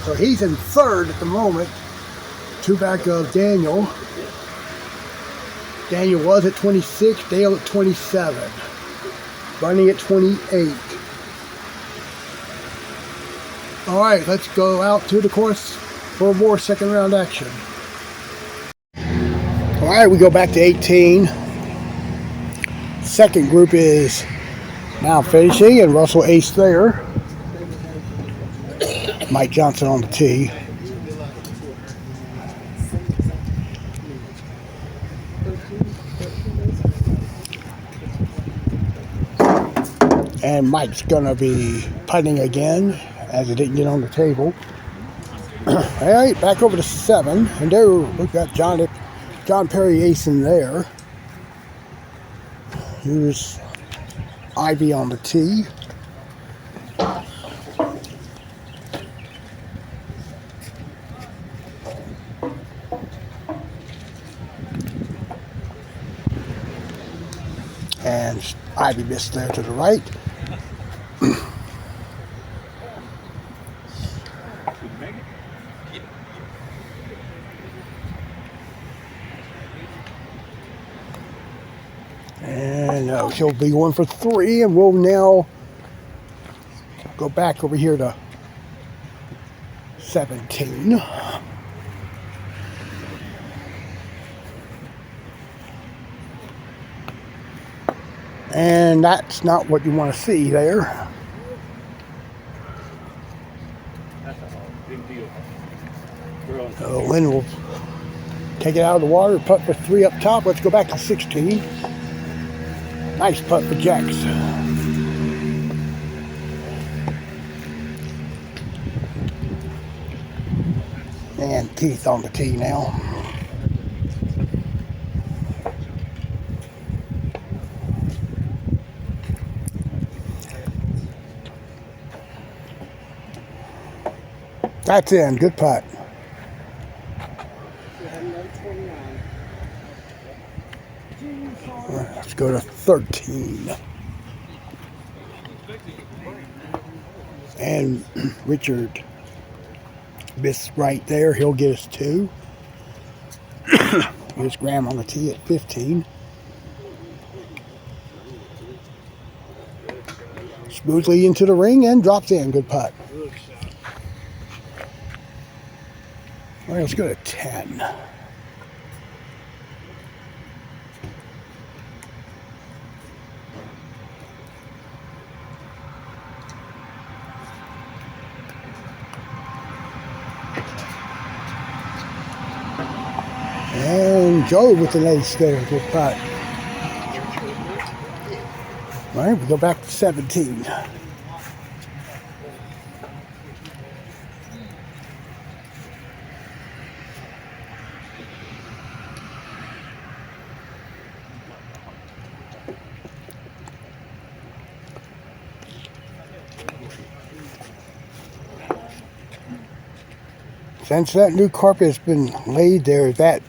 B: So he's in third at the moment, 2 back of Daniel. Daniel was at 26, Dale at 27, Bunning at 28. All right, let's go out to the course for more second round action. All right, we go back to 18. Second group is now finishing, and Russell Ace there. Mike Johnson on the tee. And Mike's gonna be putting again, as it didn't get on the table. All right, back over to 7, and there we've got John Perry acing there. Here's Ivy on the tee. And Ivy missed there to the right. And she'll be going for 3, and we'll now go back over here to 17. And that's not what you want to see there. So Lynn will take it out of the water, putt for 3 up top. Let's go back to 16. Nice putt for Jax. And Keith on the tee now. That's in. Good putt. Let's go to 13. And Richard missed right there. He'll get us 2. Here's Graham on the tee at 15. Smoothly into the ring and drops in. Good putt. All right, let's go to 10. And Joe with an ace there. Good putt. All right, we go back to 17. Since that new carpet has been laid there, that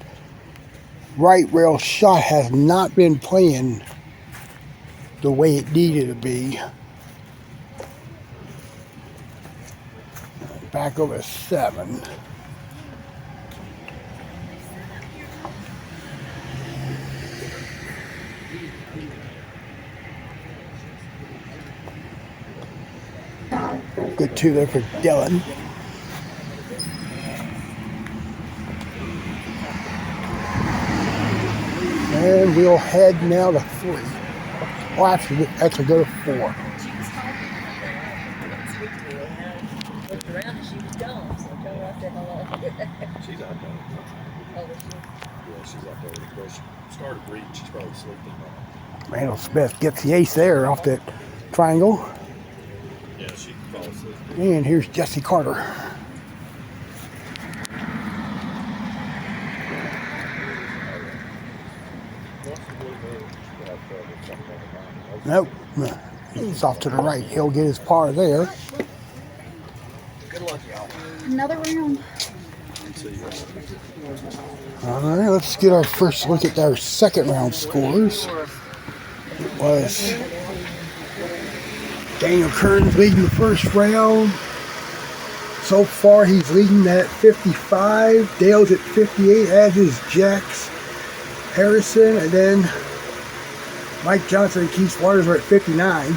B: right rail shot has not been playing the way it needed to be. Back over 7. Good 2 there for Dylan. And we'll head now to 3. Well, actually go to 4.
G: Looked around and she was gone, so tell her I said hello.
F: She's out there. Yeah, she's out there. Of course, she started to reach. She's probably sleeping.
B: Randall Smith gets the ace there off that triangle.
F: Yeah, she falls asleep.
B: And here's Jesse Carter. Nope. It's off to the right. He'll get his par there.
D: Good luck, y'all.
E: Another round.
B: All right, let's get our first look at our second round scores. It was Daniel Kearns leading the first round. So far, he's leading at 55. Dale's at 58, as is Jax Harrison, and then Mike Johnson and Keith Waters are at 59.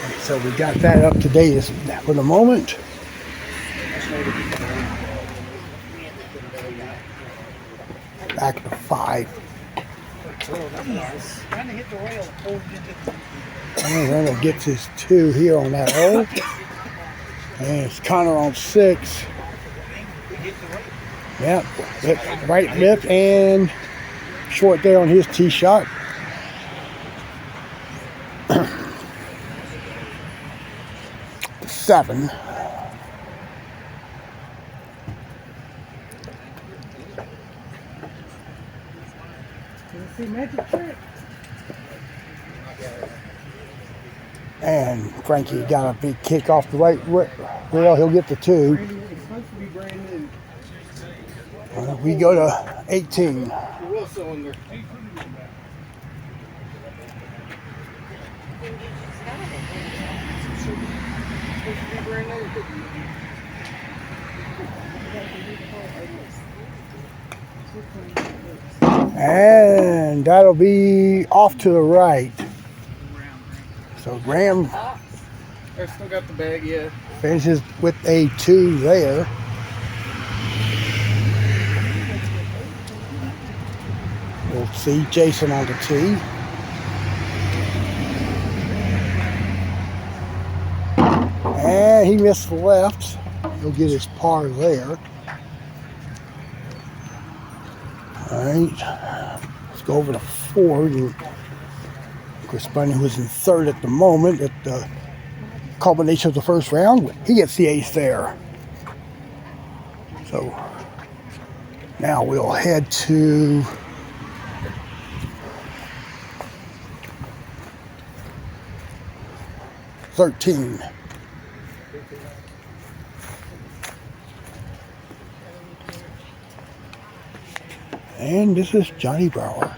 B: Okay, so we got that up to date for the moment. Back to 5. And Randall gets his 2 here on that hole. And it's Connor on 6. Yep, right lip and short there on his tee shot. Seven. And Frankie got a big kick off the right rail. He'll get the 2. We go to 18. And that'll be off to the right. So Graham
F: I still got the bag, yeah.
B: finishes with a 2 there. We'll see Jason on the tee. And he missed the left. He'll get his par there. All right, let's go over to 4. Chris Bunny was in 3rd at the moment at the culmination of the first round. He gets the ace there. So now we'll head to 13. And this is Johnny Brower.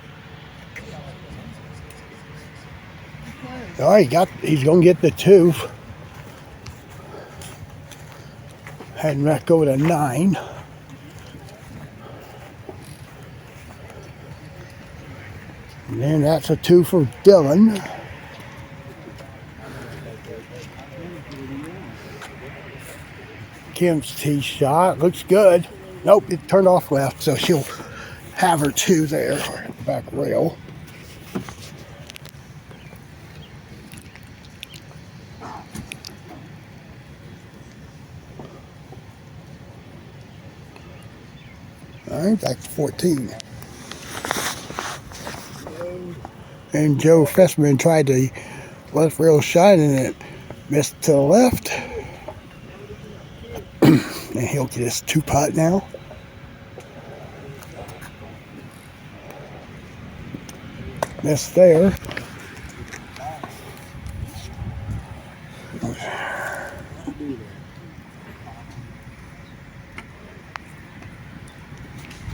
B: All right, he's going to get the 2. Heading back over to 9. And then that's a 2 for Dylan. Kim's tee shot looks good. Nope, it turned off left, so she'll have her 2 there at the back rail. All right, back to 14. And Joe Fessman tried the left rail shot and it missed to the left. And he'll get his 2 putt now. Missed there.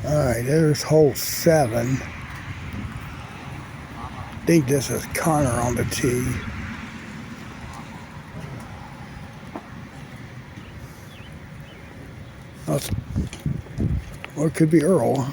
B: Alright, there's hole 7. I think this is Connor on the tee. Or it could be Earl.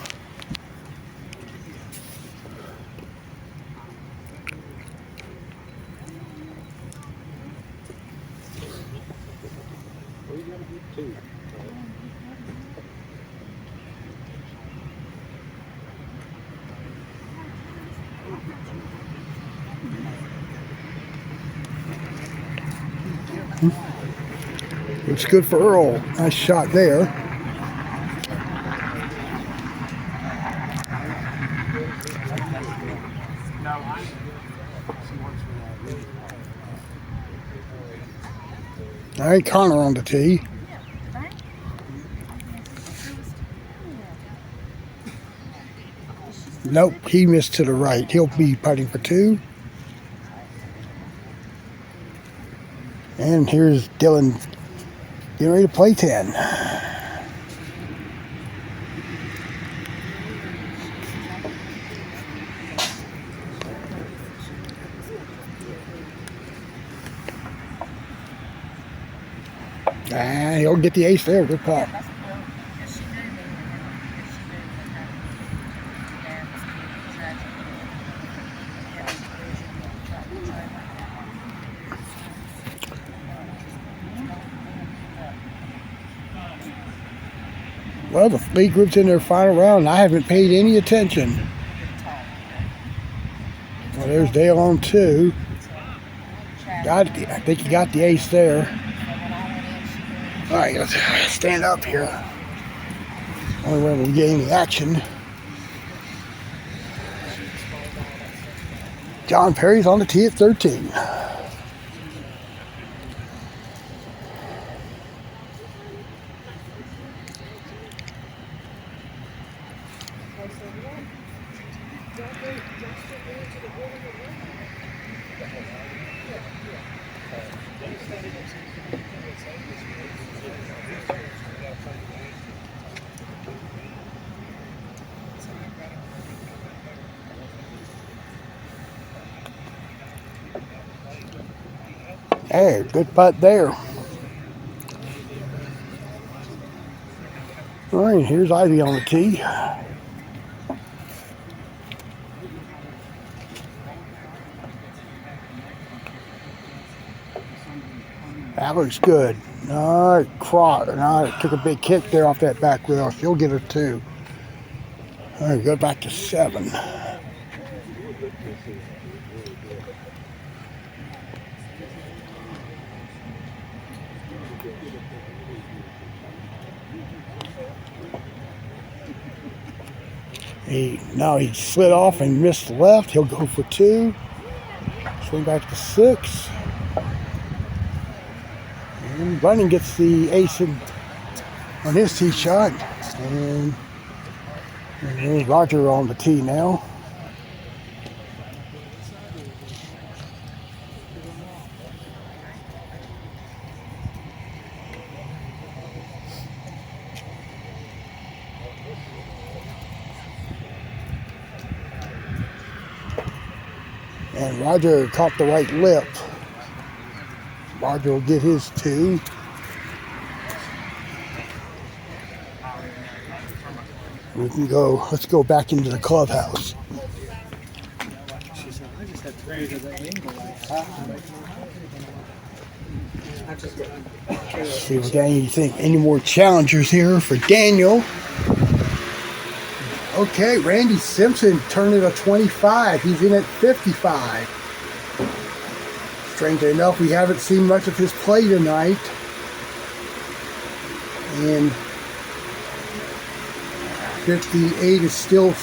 B: Looks good for Earl. Nice shot there. All right, Connor on the tee. Nope, he missed to the right. He'll be putting for 2. And here's Dylan getting ready to play 10. And he'll get the ace there. Good putt. Well, the league group's in their final round, and I haven't paid any attention. Well, there's Dale on 2. I think he got the ace there. All right, let's stand up here. Only way we'll get any action. John Perry's on the tee at 13. Hey, good putt there. All right, here's Ivy on the tee. That looks good. All right, took a big kick there off that back wheel. She'll get her 2. All right, go back to 7. Now he slid off and missed the left. He'll go for 2. Swing back to 6. And Bunning gets the ace on his tee shot. And there's Roger on the tee now. And Roger caught the right lip. Roger will get his 2. We can go, let's go back into the clubhouse. See if we got any more challengers here for Daniel. Okay, Randy Simpson turned it a 25. He's in at 55. Strangely enough, we haven't seen much of his play tonight. And 58 is still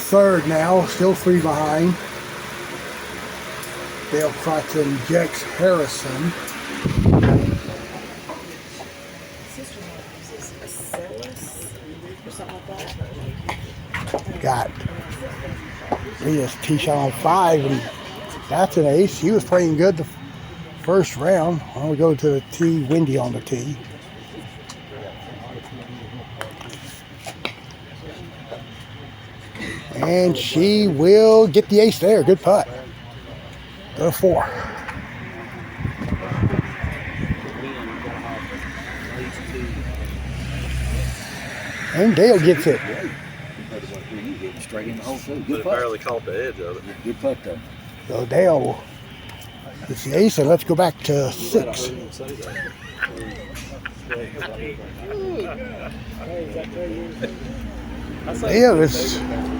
B: third now, still 3 behind. Dale Crotson, Jex Harrison. Got Rita's tee shot on 5, and that's an ace. He was playing good the first round. I'll go to the tee, Wendy on the tee. And she will get the ace there. Good putt. Go to 4. And Dale gets it.
F: Straight in the hole too.
I: But it barely caught the edge of it.
F: Good putt though.
B: So Dale gets the ace, and let's go back to 6.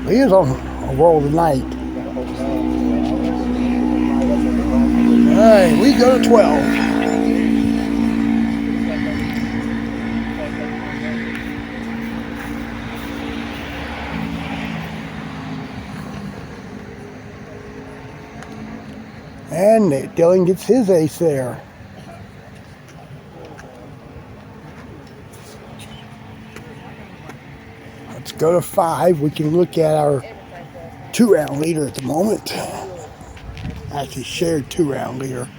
B: Leah's on a roll tonight. All right, we go to 12. And Dylan gets his ace there. Let's go to 5. We can look at our 2-round leader at the moment. Actually shared 2-round leader.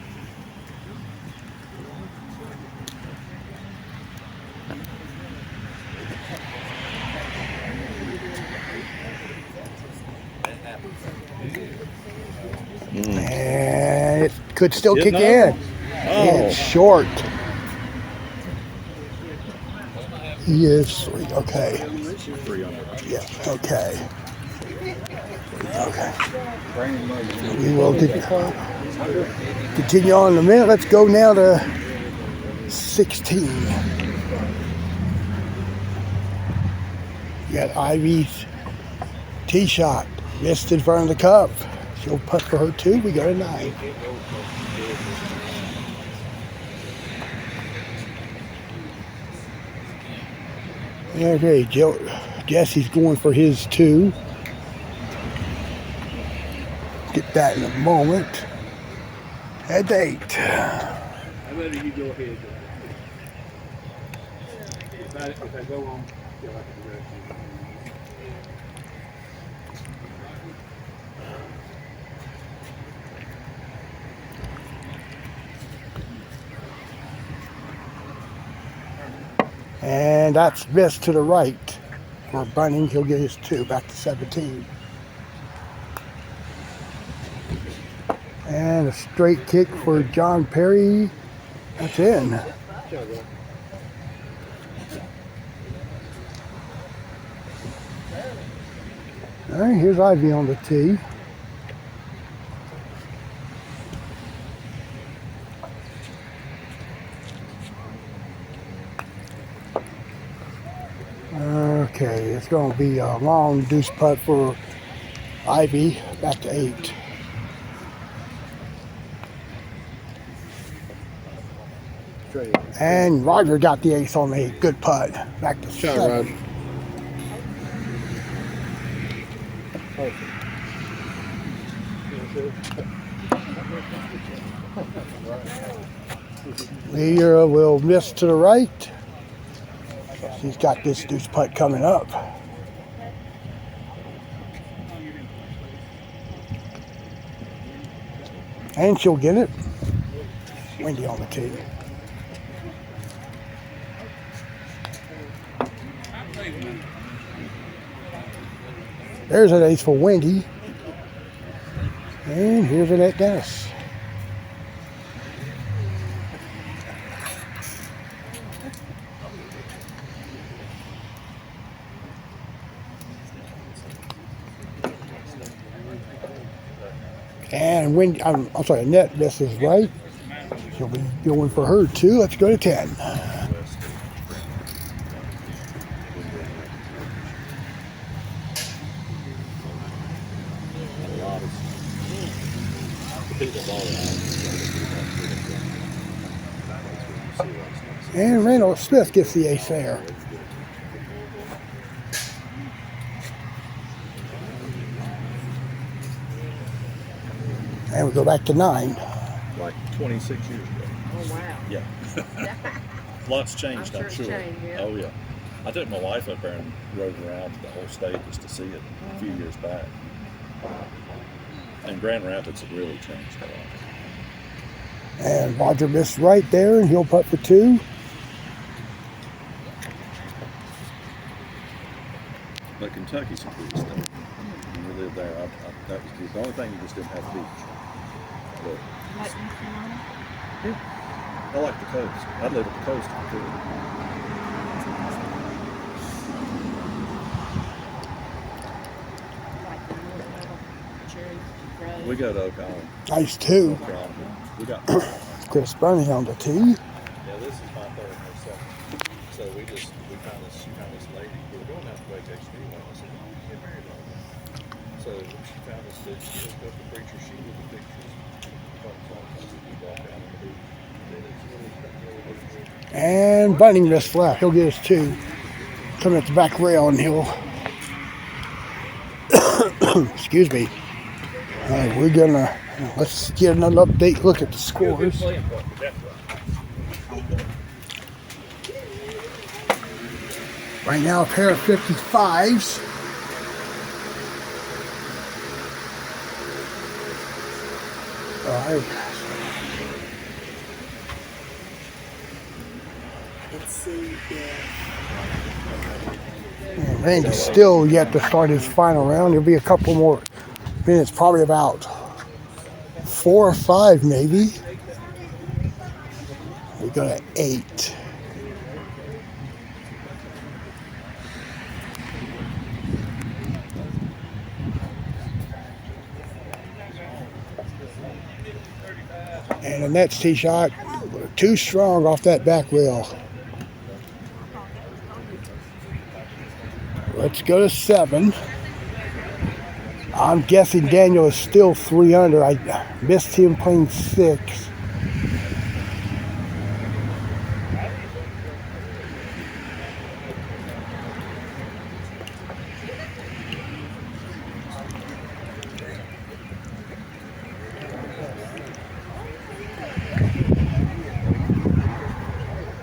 B: And it could still kick in. It's short. He is 3. Okay. Yeah. Okay. Okay. We will continue on in a minute. Let's go now to 16. You got Ivy's tee shot. Missed in front of the cup. She'll putt for her 2. We go to 9. Okay, Jesse's going for his 2. Get that in a moment. At 8.
F: I better you go ahead. If I go on, feel like a direction.
B: And that's missed to the right. For Bunning, he'll get his 2 back to 17. And a straight kick for John Perry. That's in. All right, here's Ivy on the tee. Okay, it's going to be a long deuce putt for Ivy, back to 8. And Roger got the ace on the 8. Good putt. Back to 7. Leah will miss to the right. She's got this deuce putt coming up. And she'll get it. Wendy on the tee. There's an ace for Wendy. And here's Annette Dennis. And Wendy, I'm sorry, Annette misses right. She'll be going for her 2. Let's go to 10. And Randall Smith gets the ace there. And we go back to 9.
F: Like 26 years ago.
G: Oh, wow.
F: Yeah. Lots changed, I'm sure.
G: Changed, yeah.
F: Oh, yeah. I took my wife up there and rode around the whole state just to see it a few years back. And Grand Rapids had really changed a lot.
B: And Roger missed right there, and he'll putt for 2.
F: But Kentucky's a pretty state. When we lived there, that was the only thing, you just didn't have beach. But I like the coast. I'd live at the coast if I could. We go to Oklahoma.
B: Nice 2.
F: We got
B: Chris Burney on the tee.
F: Yeah, this is my third and her second. So we found this lady. We were going out to vacation anyway. I said, "Oh, get married on that." So she found us that she hooked up the preacher. She did the pictures.
B: And Bunning missed flat. He'll get his 2. Coming at the back rail, and he'll. Excuse me. All right, we're gonna Let's get another update look at the scores. Right now, a pair of 55s. All right.
G: Let's see if
B: Randy's still yet to start his final round. There'll be a couple more minutes, probably about 4 or 5 maybe. We go to 8. And the next tee shot, too strong off that back wheel. Let's go to 7. I'm guessing Daniel is still 3 under. I missed him playing 6.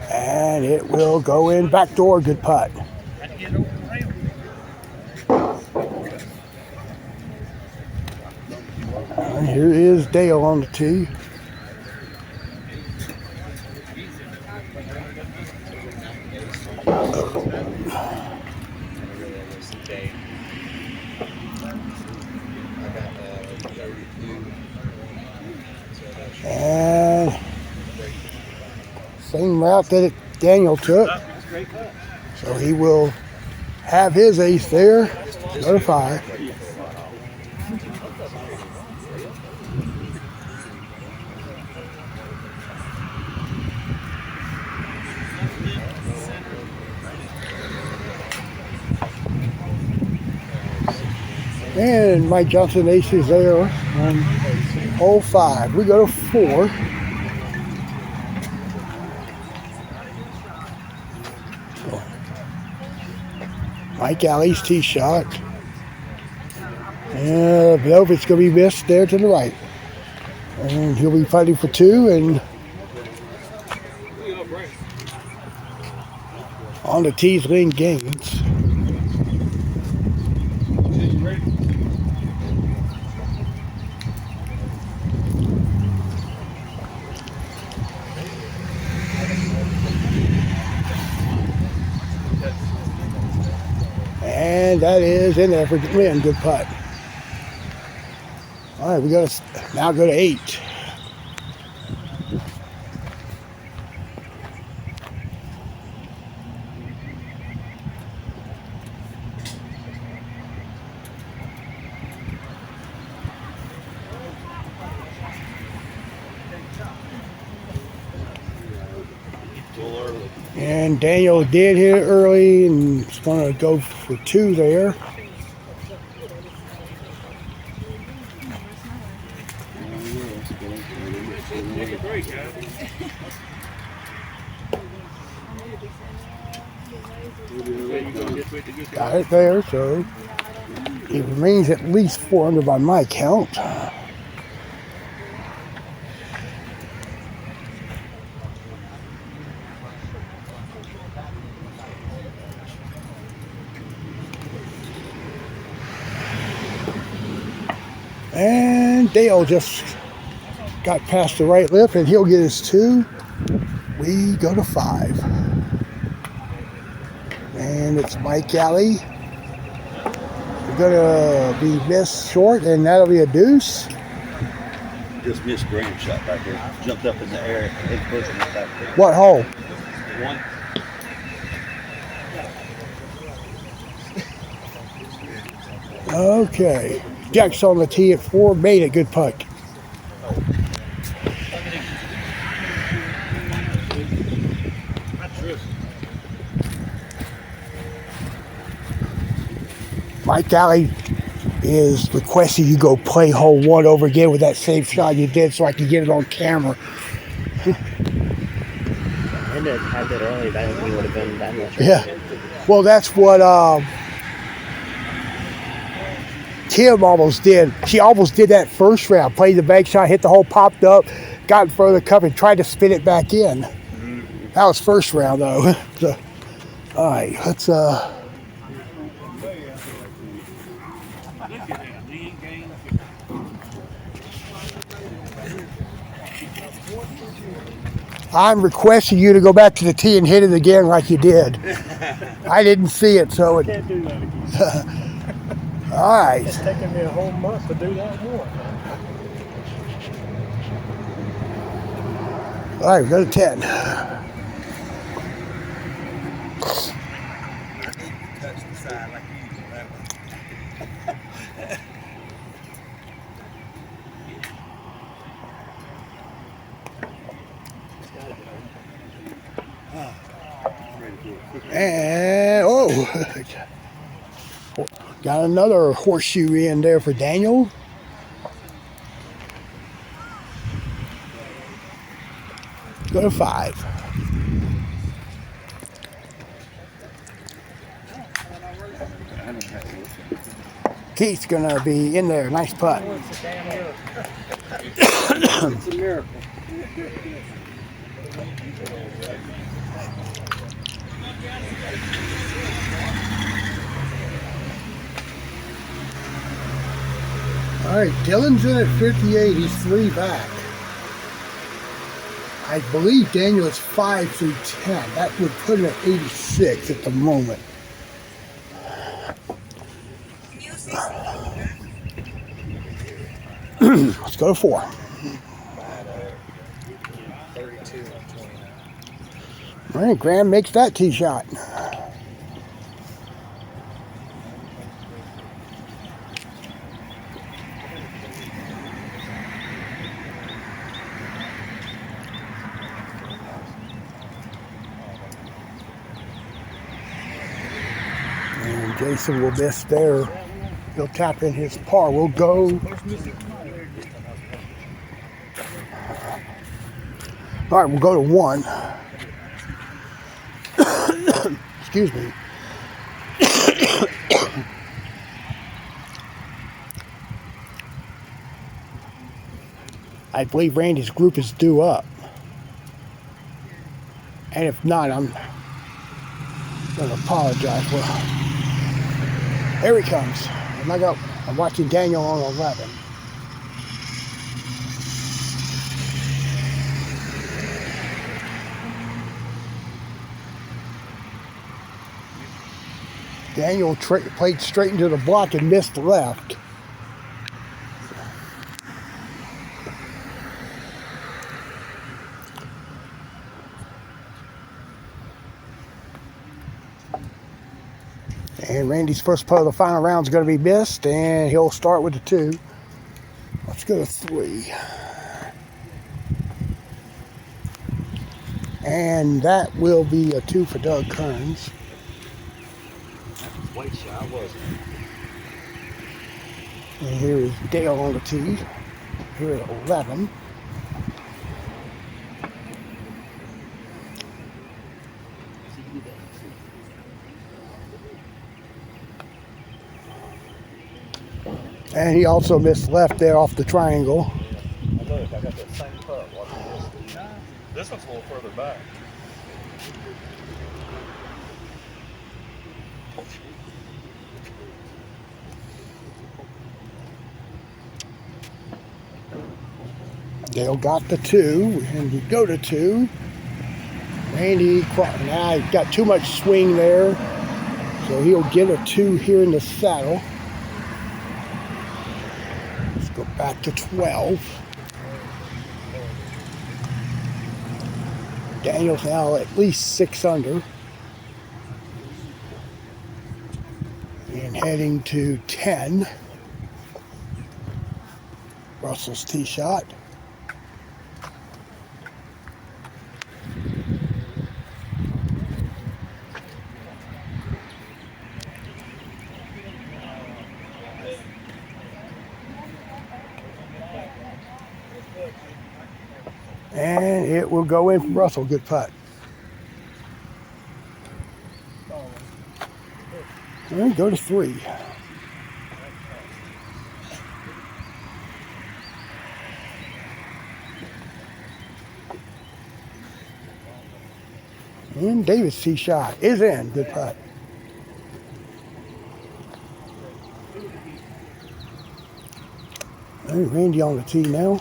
B: And it will go in back door. Good putt. And here is Dale on the tee. And same route that Daniel took. So he will have his ace there. Go to 5. And Mike Johnson aces there on hole 5. We go to 4. Mike Alley's tee shot. And Velvet's going to be missed there to the right. And he'll be fighting for 2. And on the tees, Lynn Gaines. And that is in there for Lynn. Good putt. All right, we got to now go to 8. And Daniel did hit it early and is going to go for 2 there. Got it there, so it remains at least 4 under by my count. And Dale just got past the right lip, and he'll get his 2. We go to 5. And it's Mike Alley. We're going to be missed short, and that'll be a deuce.
I: Just missed Graham's shot back there. Jumped up in the air and pushed it back there.
B: What hole?
I: 1.
B: Okay. Jack's on the tee at 4. Made it. Good putt. Mike Alley is requesting you go play hole 1 over again with that same shot you did so I can get it on camera.
J: I had that early, but I don't think it would have been that much.
B: Yeah. Well, that's what Kim almost did. She almost did that first round. Played the bank shot, hit the hole, popped up, got in front of the cup and tried to spin it back in. That was first round though. So, all right, let's I'm requesting you to go back to the tee and hit it again like you did. I didn't see it, so it.
K: Can't do that again.
B: All right.
K: It's taken me a whole month to do that one.
B: All right, we go to 10. And got another horseshoe in there for Daniel. Go to 5. Keith's gonna be in there. Nice putt.
K: It's a miracle.
B: All right, Dylan's in at 58. He's 3 back. I believe Daniel is 5 through 10. That would put him at 86 at the moment. Let's go to 4.
K: 32 and 29.
B: All right, Graham makes that tee shot. And Jason will miss there. He'll tap in his par. We'll go. All right, we'll go to 1. Excuse me. I believe Randy's group is due up. And if not, I'm going to apologize. Well, here he comes. I'm watching Daniel on 11. Daniel played straight into the block and missed left. And Randy's first putt of the final round is going to be missed, and he'll start with the 2. Let's go to 3. And that will be a 2 for Doug Kearns.
I: White shot, wasn't it?
B: And here is Dale on the tee. Here at 11. And he also missed left there off the triangle.
F: Look, I got that same putt. Watch this. This one's a little further back.
B: Dale got the 2, and we go to 2. Randy, now he's got too much swing there, so he'll get a 2 here in the saddle. Let's go back to 12. Daniel's now at least 6 under. And heading to 10. Russell's tee shot. And it will go in from Russell. Good putt. All right, go to 3. And David's tee shot is in. Good putt. And Randy on the tee now.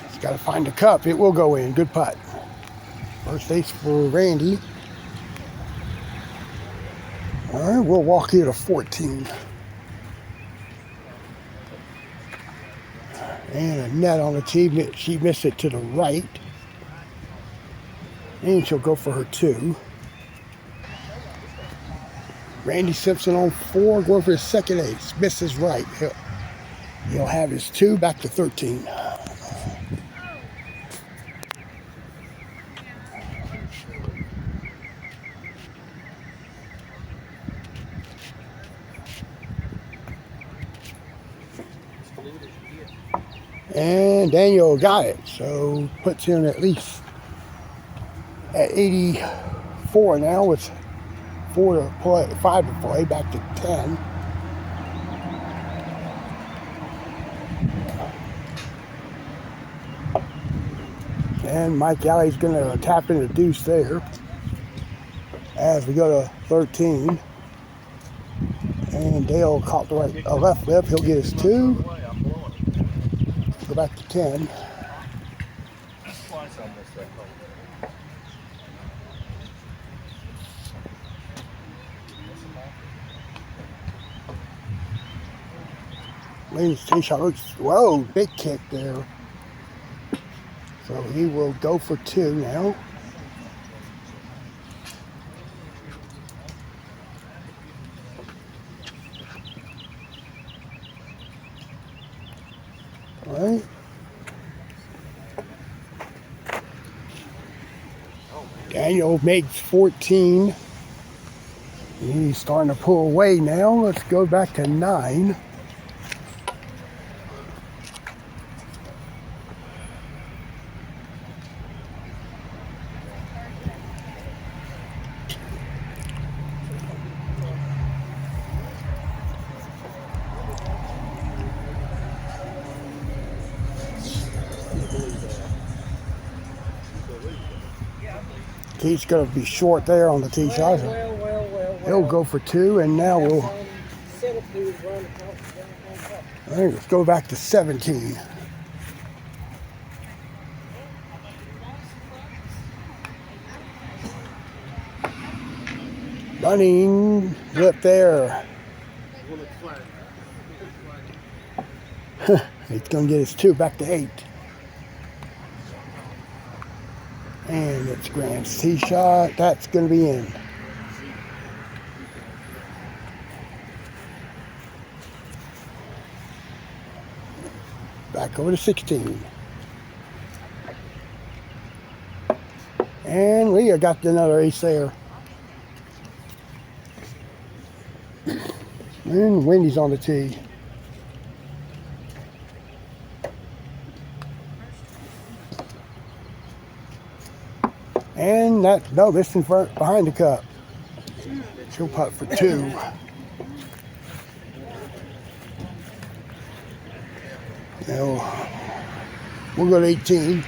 B: He's got to find the cup. It will go in. Good putt. First ace for Randy. All right, we'll walk here to 14. And a net on the tee. She missed it to the right. And she'll go for her 2. Randy Simpson on 4, going for his second ace. Misses right. He'll have his 2, back to 13. And Daniel got it, so puts him at least at 84 now with 4 to play, 5 to play, back to 10. And Mike Alley's going to tap in the deuce there as we go to 13. And Dale caught the left lip. He'll get his 2. Go back to 10. Lane's tee shot looks, whoa, big kick there. So he will go for 2 now. All right. Daniel makes 14. He's starting to pull away now. Let's go back to 9. He's going to be short there on the tee shot. He'll go for 2, and now we'll. All right, let's go back to 17. Running lip there. He's going to get his 2, back to 8. And it's Grant's tee shot. That's going to be in. Back over to 16. And Leah got another ace there. And Wendy's on the tee. And that, no, this in front, behind the cup. She'll putt for 2. Now, we'll go to 18.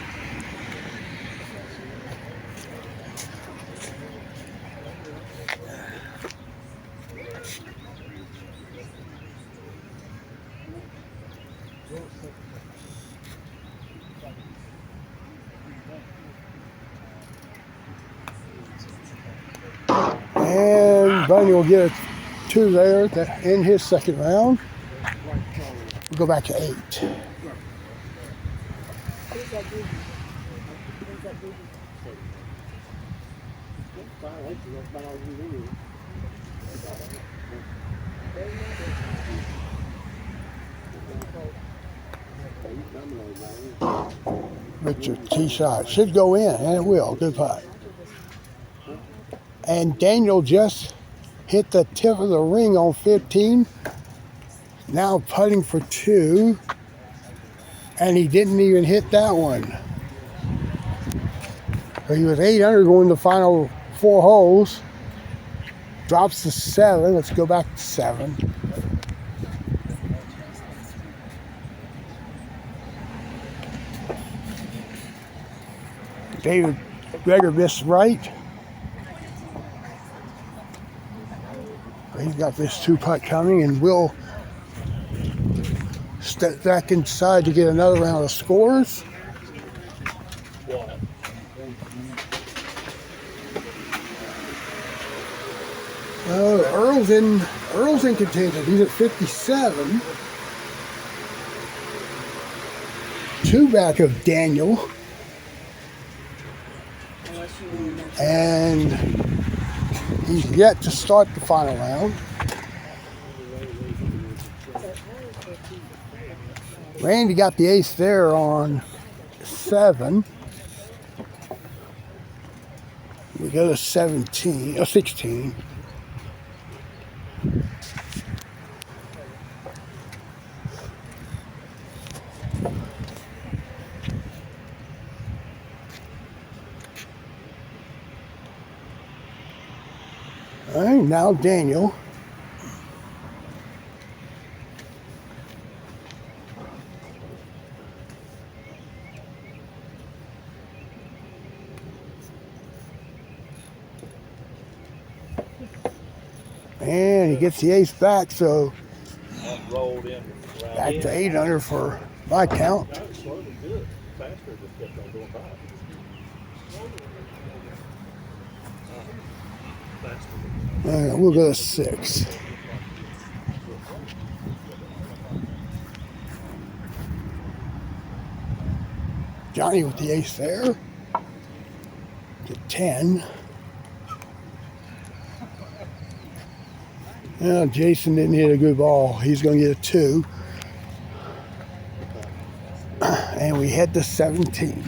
B: And Bunny will get a 2 there to end his second round. We'll go back to 8. Richard tee shot should go in, and it will. Good putt. And Daniel just hit the tip of the ring on 15. Now putting for 2. And he didn't even hit that one. He was 8 under going the final 4 holes. Drops to 7. Let's go back to 7. David Greger missed right. He's got this 2-putt coming, and we'll step back inside to get another round of scores. Earl's in contention. He's at 57. 2 back of Daniel. And he's yet to start the final round. Randy got the ace there on 7. We go to 16. All right, now Daniel. And he gets the ace back, so
F: rolled in
B: back to 8 under for my count.
F: That was slowly good. Faster just kept on going by.
B: All right, we'll go to 6. Johnny with the ace there. To 10. Well, Jason didn't hit a good ball. He's going to get a 2. And we head to 17.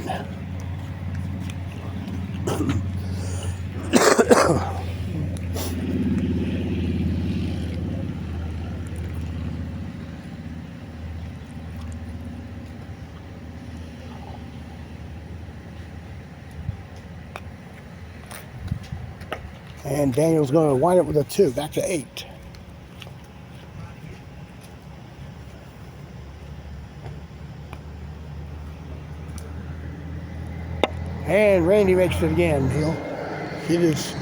B: And Daniel's going to wind up with a 2, back to 8. And Randy makes it again. He'll hit his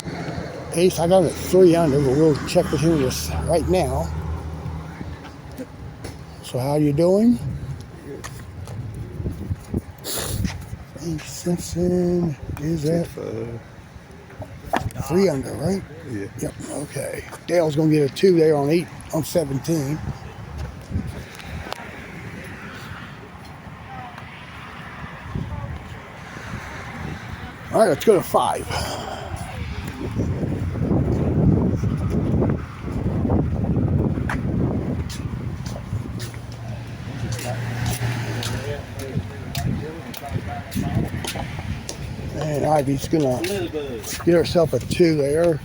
B: ace. I got him at 3 under, but we'll check with him this right now. So how you doing? Randy Simpson is at 3 under, right?
I: Yeah.
B: Yep, okay. Dale's going to get a 2 there on 8 on 17. All right, let's go to 5. And Ivy's gonna get herself a 2 there.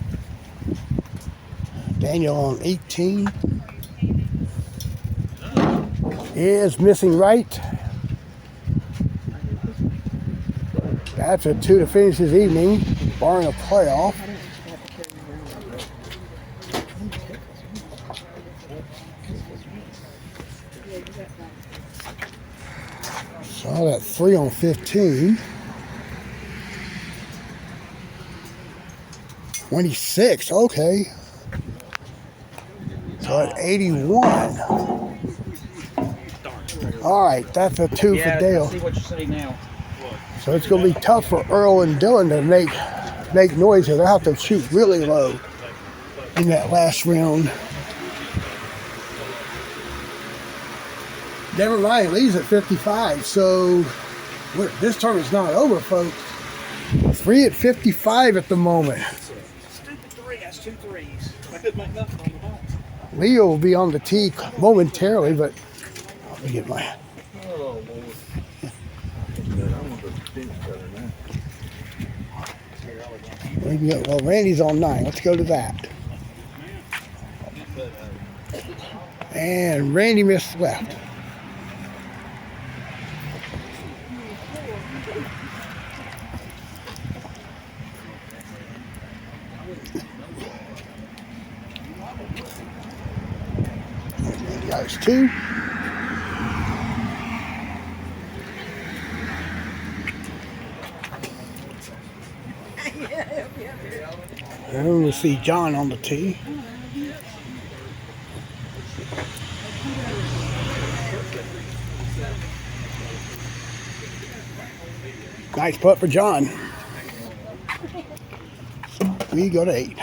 B: Daniel on 18 is missing right. That's a 2 to finish his evening, barring a playoff. Saw that 3 on 15. 26, okay. So at 81. All right, that's a 2 for Dale.
K: See what you say now.
B: So it's going to be tough for Earl and Dylan to make noise here. They'll have to shoot really low in that last round. Never mind, leads at 55. So this tournament's not over, folks. 3 at 55 at the moment.
K: Stupid 3. That's 2 threes. I couldn't make nothing on the ball.
B: Leo will be on the tee momentarily, but let me get my...
F: Oh, Lord.
B: Well, Randy's on 9. Let's go to that. And Randy missed left. It's 2. And we'll see John on the tee. Nice putt for John. We go to 8.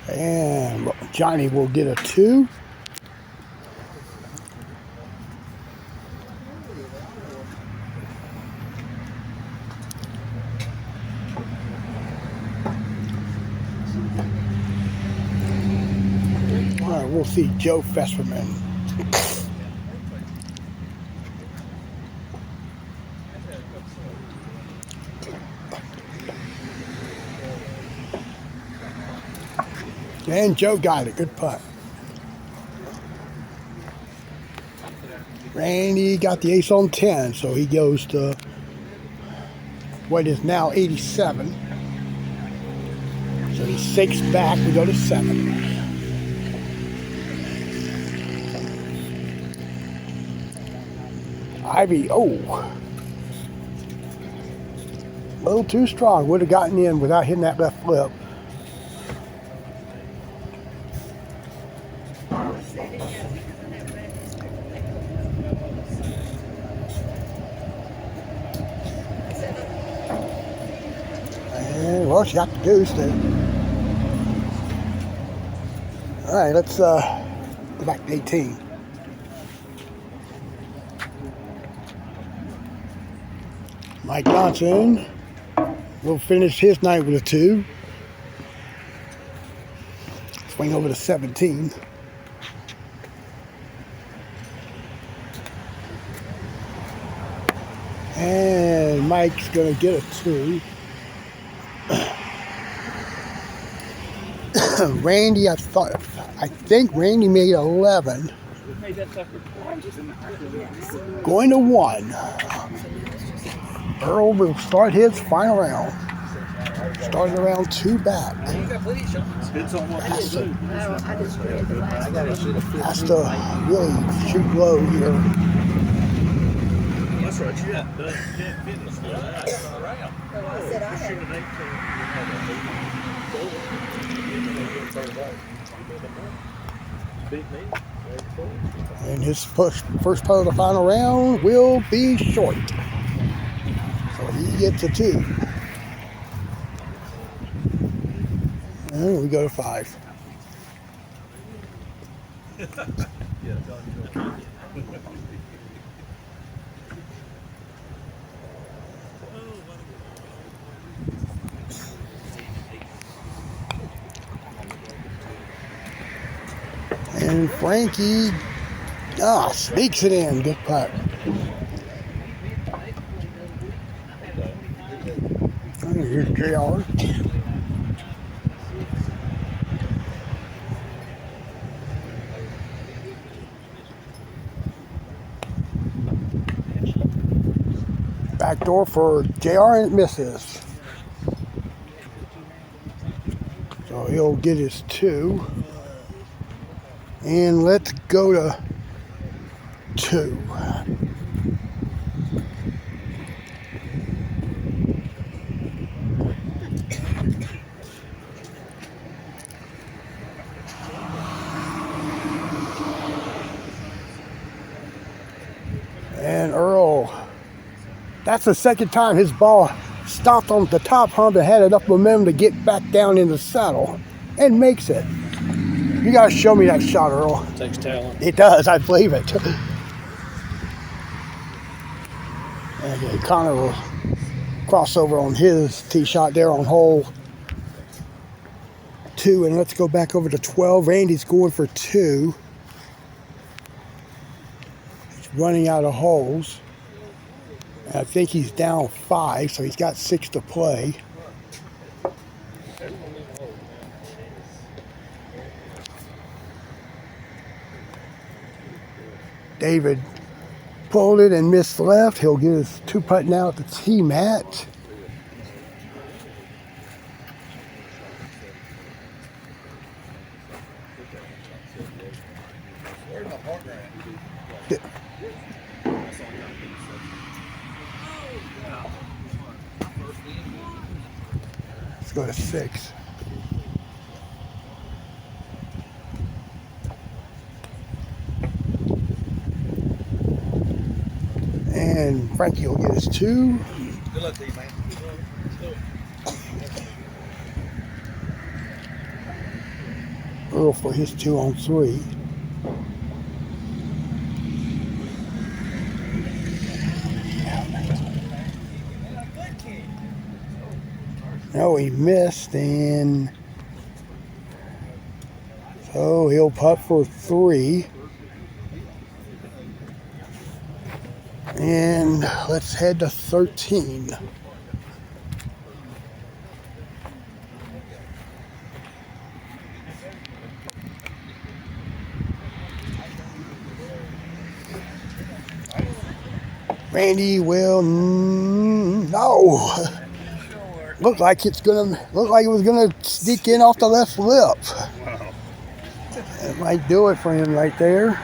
B: And Johnny will get a 2. All right, we'll see Joe Fesserman. And Joe got it. Good putt. Randy got the ace on 10, so he goes to what is now 87. So he's 6 back. We go to 7. Ivy, oh. A little too strong. Would have gotten in without hitting that left flip. And, well, she got the deuce there. All right, let's go back to 18. Mike Johnson will finish his night with a 2. Swing over to 17. And Mike's going to get a 2. Randy, I think Randy made 11. Going to 1. Earl will start his final round. Starting around 2 back. Has to really shoot low here.
F: That's right, you got fitness around.
B: And his first part of the final round will be short. So he gets a 2. And we go to 5. And Frankie sneaks it in. Good putt. And here's JR. Backdoor for JR and it misses. So he'll get his 2. And let's go to 2. And Earl, that's the second time his ball stopped on the top hump and had enough momentum to get back down in the saddle and makes it. You gotta show me that shot, Earl.
F: It takes talent.
B: It does, I believe it. And Connor will cross over on his tee shot there on hole 2. And let's go back over to 12. Randy's going for 2. He's running out of holes. And I think he's down 5, so he's got 6 to play. David pulled it and missed left. He'll get his 2 putt now at the tee mat. go to 6. And Frankie will get his 2.
F: Good luck to you, man.
B: Earl for his 2 on 3. No, he missed, and so he'll putt for 3. And let's head to 13. Randy will no. Looked like it was gonna sneak in off the left lip.
F: Wow.
B: That might do it for him right there.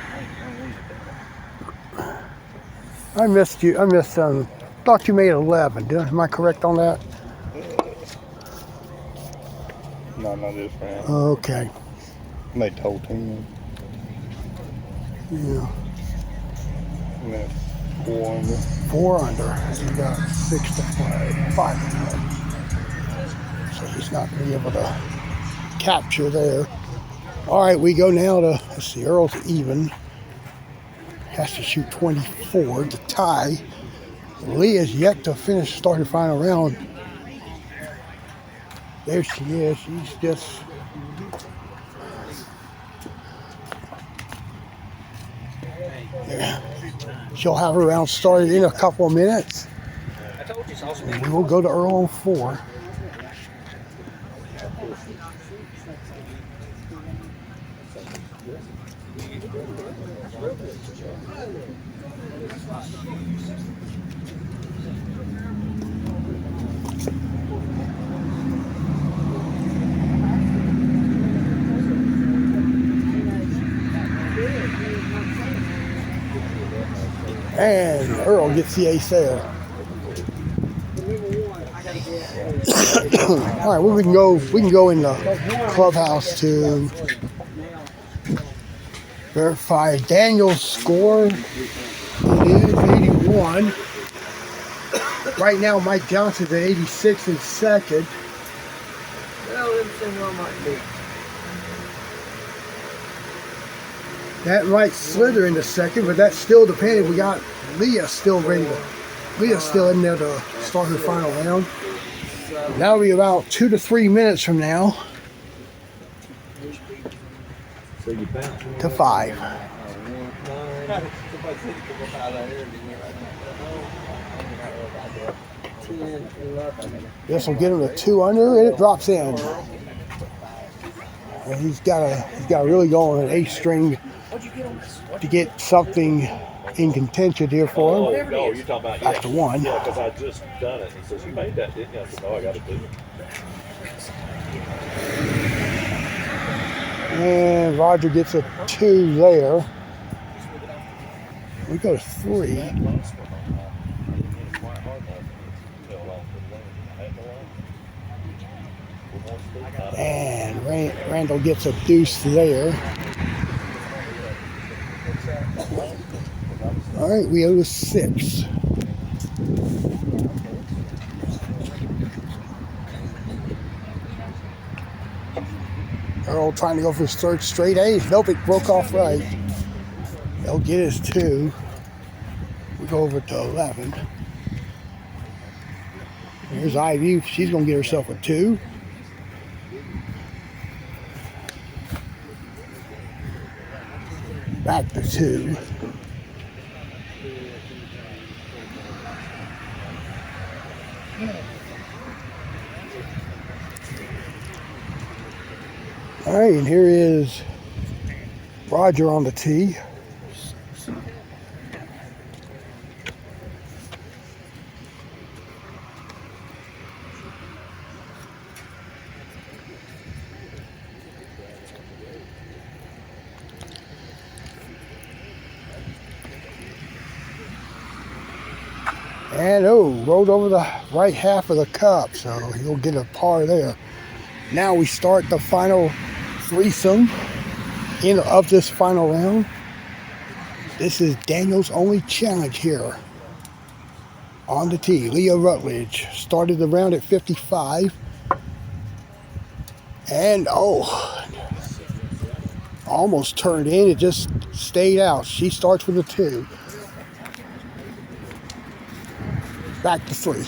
B: I missed you. Thought you made 11. Am I correct on that?
F: No, not this round.
B: Okay.
F: Made total 10.
B: Yeah.
F: And that's 4 under.
B: 4 under. He got 6 to 5 to play. So he's not going to be able to capture there. All right, we go now to, let's see, Earl's even. Has to shoot 24 to tie. Lee is yet to start the final round. There she is. She's just... Yeah. She'll have her round started in a couple of minutes. And we will go to Earl on 4. And Earl gets the ace there. All right, well, we can go in the clubhouse to verify Daniel's score. It is 81. Right now, Mike Johnson's at 86 in second. That might slither into second, but that's still depending. We got Leah still ready to. Leah's still in there to start her final round. That'll be about 2 to 3 minutes from now. To 5. This will get him to 2 under, and it drops in. And he's got to really go on an 8 string to get something in contention here for him.
F: Oh, you're talking about
B: back to 1.
F: Yeah, because I just done it. He says, "You made that, didn't you?" I said, "No, I got to do it."
B: And Roger gets a 2 there. We go to 3. And Randall gets a deuce there. All right, we go to 6. Earl trying to go for his 3rd straight ace. Nope, it broke off right. He'll get his 2. We go over to 11. Here's Ivy. She's going to get herself a 2. Back to 2. All right, and here is Roger on the tee. And rolled over the right half of the cup, so he'll get a par there. Now we start the final threesome of this final round. This is Daniel's only challenge here on the tee. Leo Rutledge started the round at 55. And almost turned in. It just stayed out. She starts with a 2. Back to 3.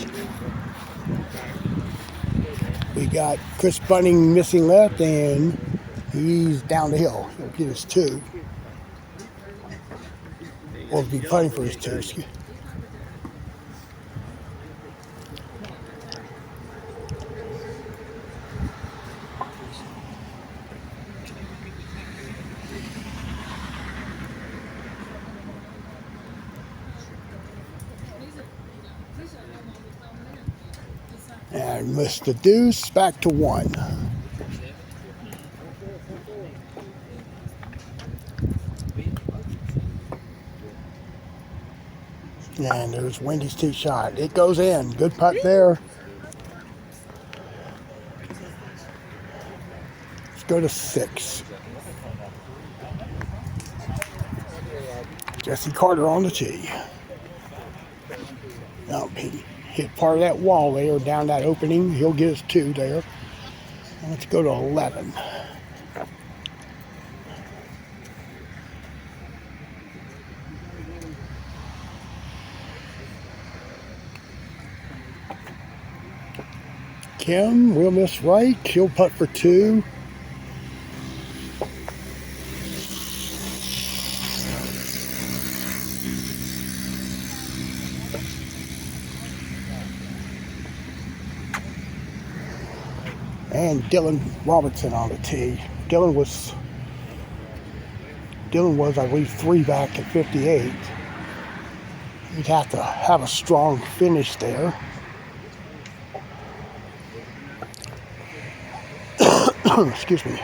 B: We got Chris Bunning missing left, and he's down the hill. He'll get his 2. Or be putting for his 2. Excuse. And missed the deuce, back to 1. And there's Wendy's tee shot. It goes in. Good putt there. Let's go to 6. Jesse Carter on the tee. He hit part of that wall there, down that opening. He'll get his 2 there. And let's go to 11. Kim will miss right. She'll putt for 2. And Dylan Robertson on the tee. Dylan was, I believe, 3 back at 58. He'd have to have a strong finish there. Excuse me.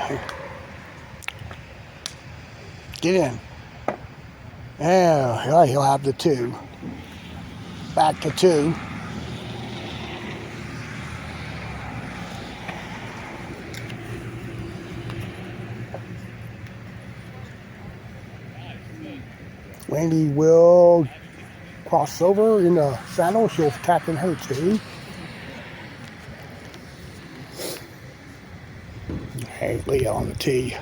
B: Get in. Yeah, he'll have the 2. Back to 2. Wendy will cross over in the saddle. She'll tap in her 2. Hey, Leah on the tee.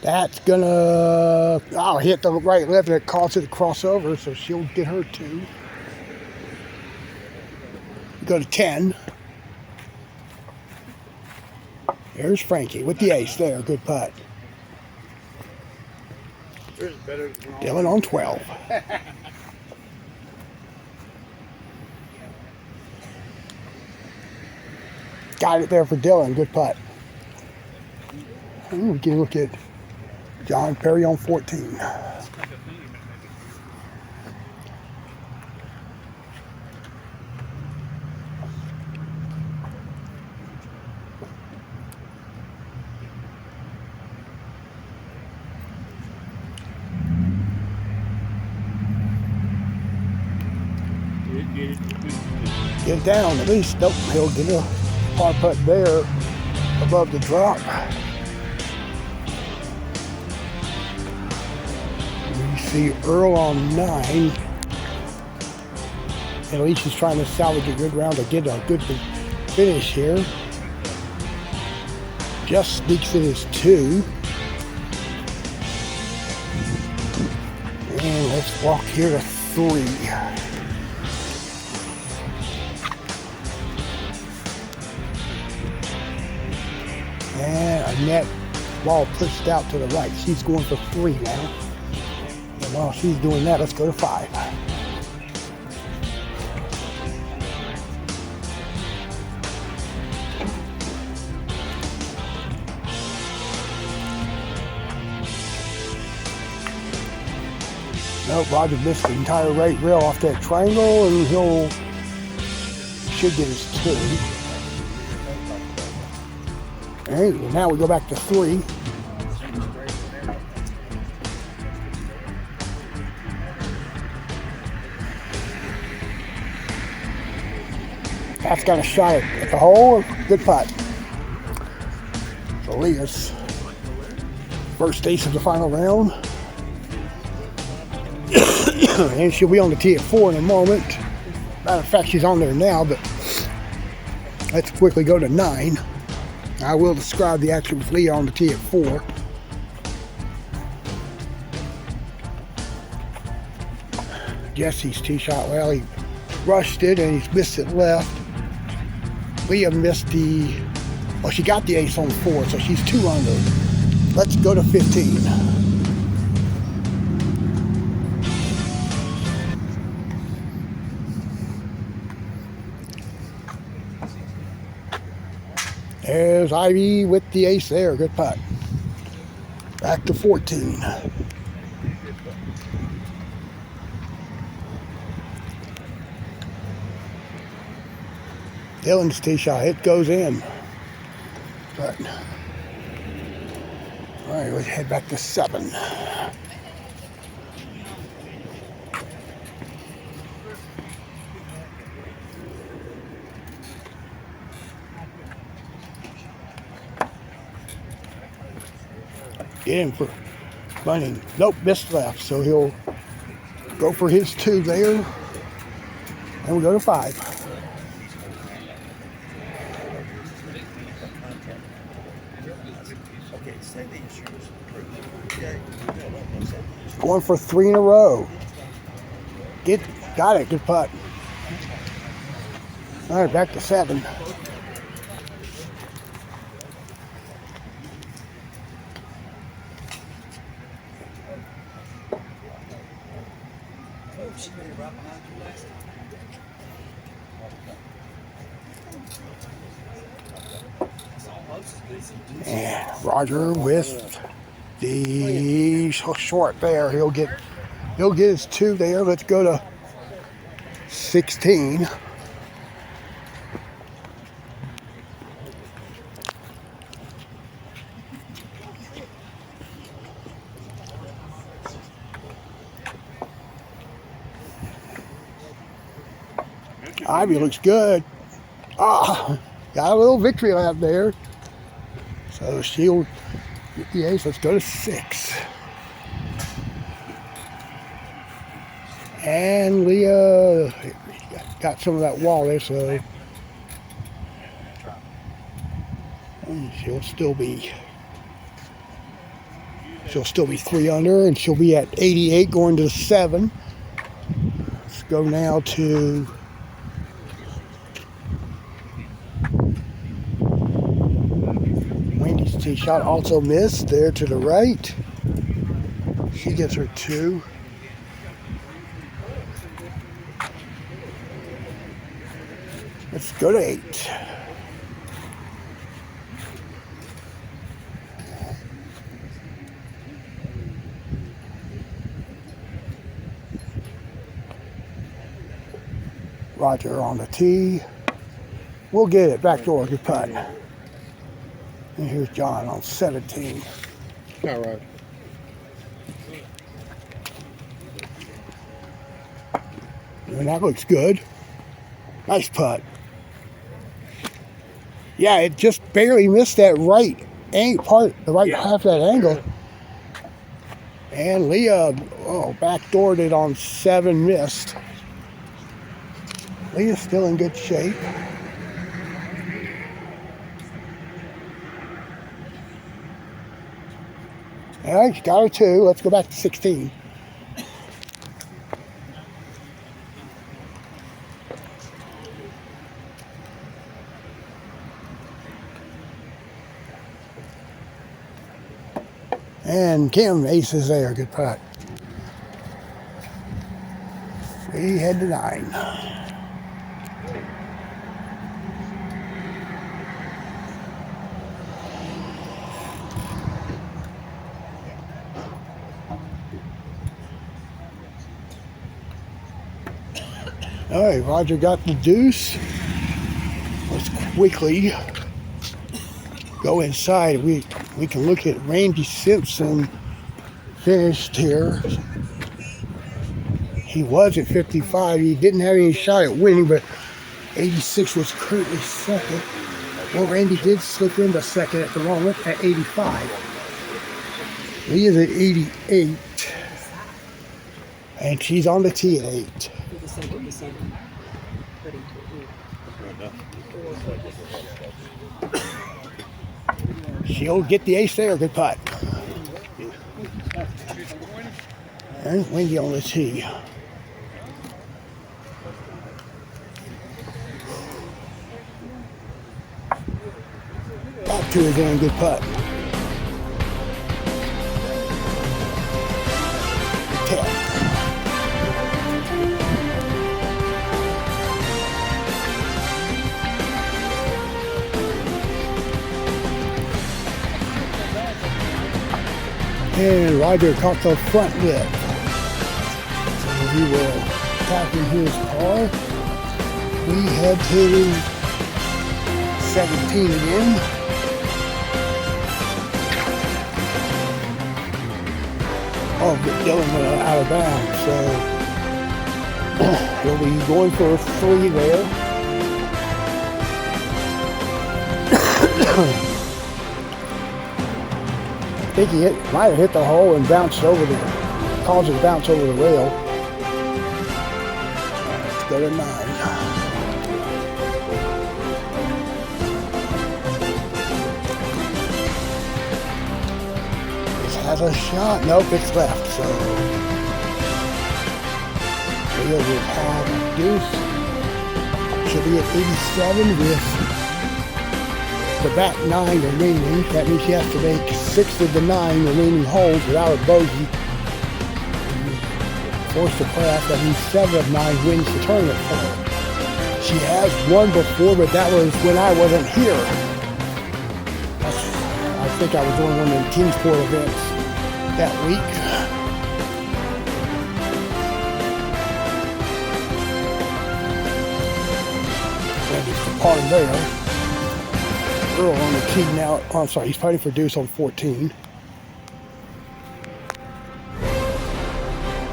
B: That's gonna hit the right left, and it calls it a crossover, so she'll get her 2. Go to 10. There's Frankie with the ace there. Good putt. Dylan on 12. Got it there for Dylan. Good putt. We can look at John Perry on 14. Get down at least. Nope, he'll get a par putt there above the drop. You see Earl on 9. At least he's trying to salvage a good round to get a good finish here. Just sneaks in his 2. And let's walk here to 3. And Annette ball pushed out to the right. She's going for 3 now. And while she's doing that, let's go to 5. Nope, Roger missed the entire right rail off that triangle, and should get his 2. All right, well, now we go back to 3. That's got a shot at the hole. Good putt. So Leah's first ace of the final round. And she'll be on the tee at 4 in a moment. Matter of fact, she's on there now, but let's quickly go to 9. I will describe the action with Leah on the tee at 4. Jesse's tee shot, well, he rushed it and he's missed it left. Leah missed the, well, she got the ace on 4, so she's 2 under. Let's go to 15. There's Ivy with the ace there. Good putt. Back to 14. Dylan's tee shot. It goes in. But, all right, let's head back to 7. Get him for bunting. Nope, missed left. So he'll go for his 2 there. And we go to 5. Going for 3 in a row. Got it. Good putt. All right, back to 7. And Roger with the short there. He'll get his 2 there. Let's go to 16. Ivy looks good. Got a little victory lap there. So she'll get the ace. Let's go to 6. And Leah got some of that wall there, so she'll still be 3 under, and she'll be at 88 going to 7. Let's go now to Wendy's tee shot, also missed there to the right. She gets her 2. Let's go to 8. Roger on the tee. We'll get it. Backdoor, good putt. And here's John on 17.
F: All right.
B: And that looks good. Nice putt. Yeah, it just barely missed that right the right half of that angle. And Leah, backdoored it on 7, missed. Leah's still in good shape. All right, she got her 2. Let's go back to 16. And Kim aces there. Good putt. We head to 9. All right, Roger got the deuce. Let's quickly go inside. We can look at Randy Simpson finished here. He was at 55. He didn't have any shot at winning, but 86 was currently second. Well, Randy did slip into second at the moment at 85. He is at 88. And she's on the tee at 8. She'll get the ace there. Good putt. And Wendy on the tee. Back to his own good putt. 10. And Roger caught the front lip. So he will tap in his par. We head to 17 again. Oh, but Dylan went out of bounds, so he'll be going for a 3 there. I think he might have hit the hole and bounced over caused it to bounce over the rail. Let's go to 9. Has a shot. Nope, it's left. So Leo will have deuce. She'll be at 87 with the back 9 remaining. That means she has to make 6 of the 9 remaining holes without a bogey. Forced to play off, that means 7 of 9 wins the tournament for her. She has won before, but that was when I wasn't here. I think I was doing one of the Kingsport events that week. And it's the par there. Earl on the tee now. Oh, I'm sorry, he's fighting for deuce on 14.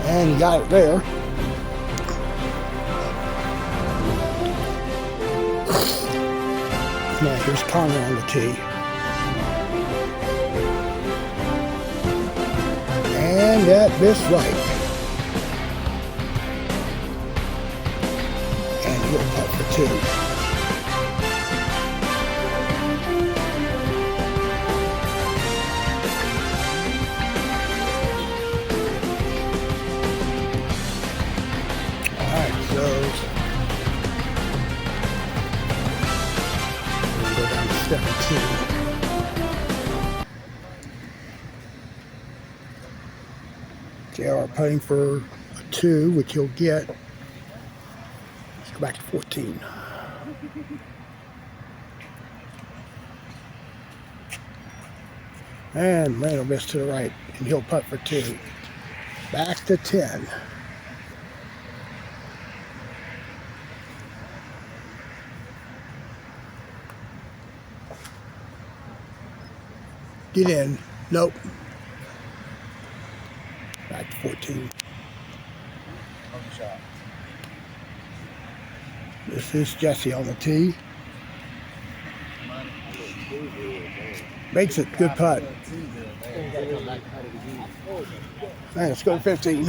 B: And he got it there. Now here's Connor on the tee. And that missed right. And he'll putt for 2. Alright, so we'll go down to 17. JR putting for a 2, which he'll get. Let's go back to 14. And Randall missed to the right, and he'll putt for 2. Back to 10. Get in. Nope. Back to 14. This is Jesse on the tee. Makes it. Good putt. Man, let's go to 15.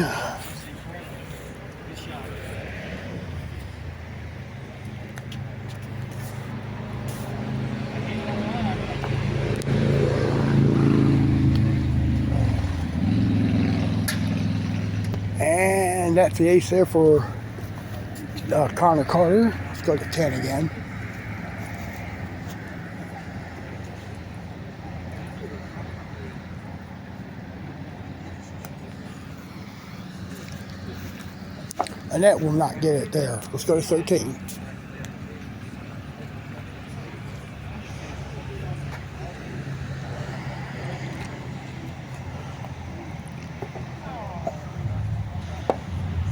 B: And that's the ace there for Connor Carter. Let's go to 10 again. Annette will not get it there. Let's go to 13.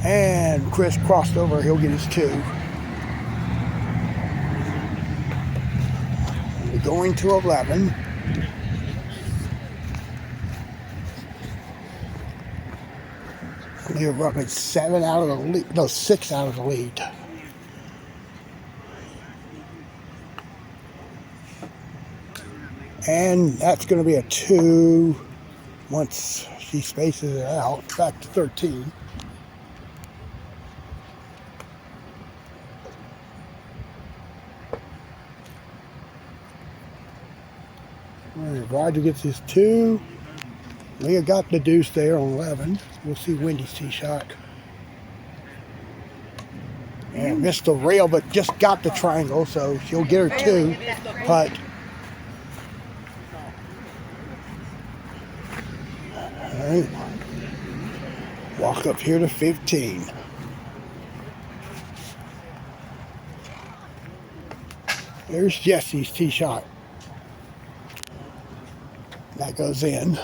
B: And Chris crossed over. He'll get his 2. We go going to 11. We're roughly 7 out of the lead. No, 6 out of the lead. And that's going to be a 2 once she spaces it out. Back to 13. All right, Roger gets his 2. Leah got the deuce there on 11. We'll see Wendy's tee shot. And missed the rail, but just got the triangle, so she'll get her 2 putt. All right. Walk up here to 15. There's Jesse's tee shot. That goes in.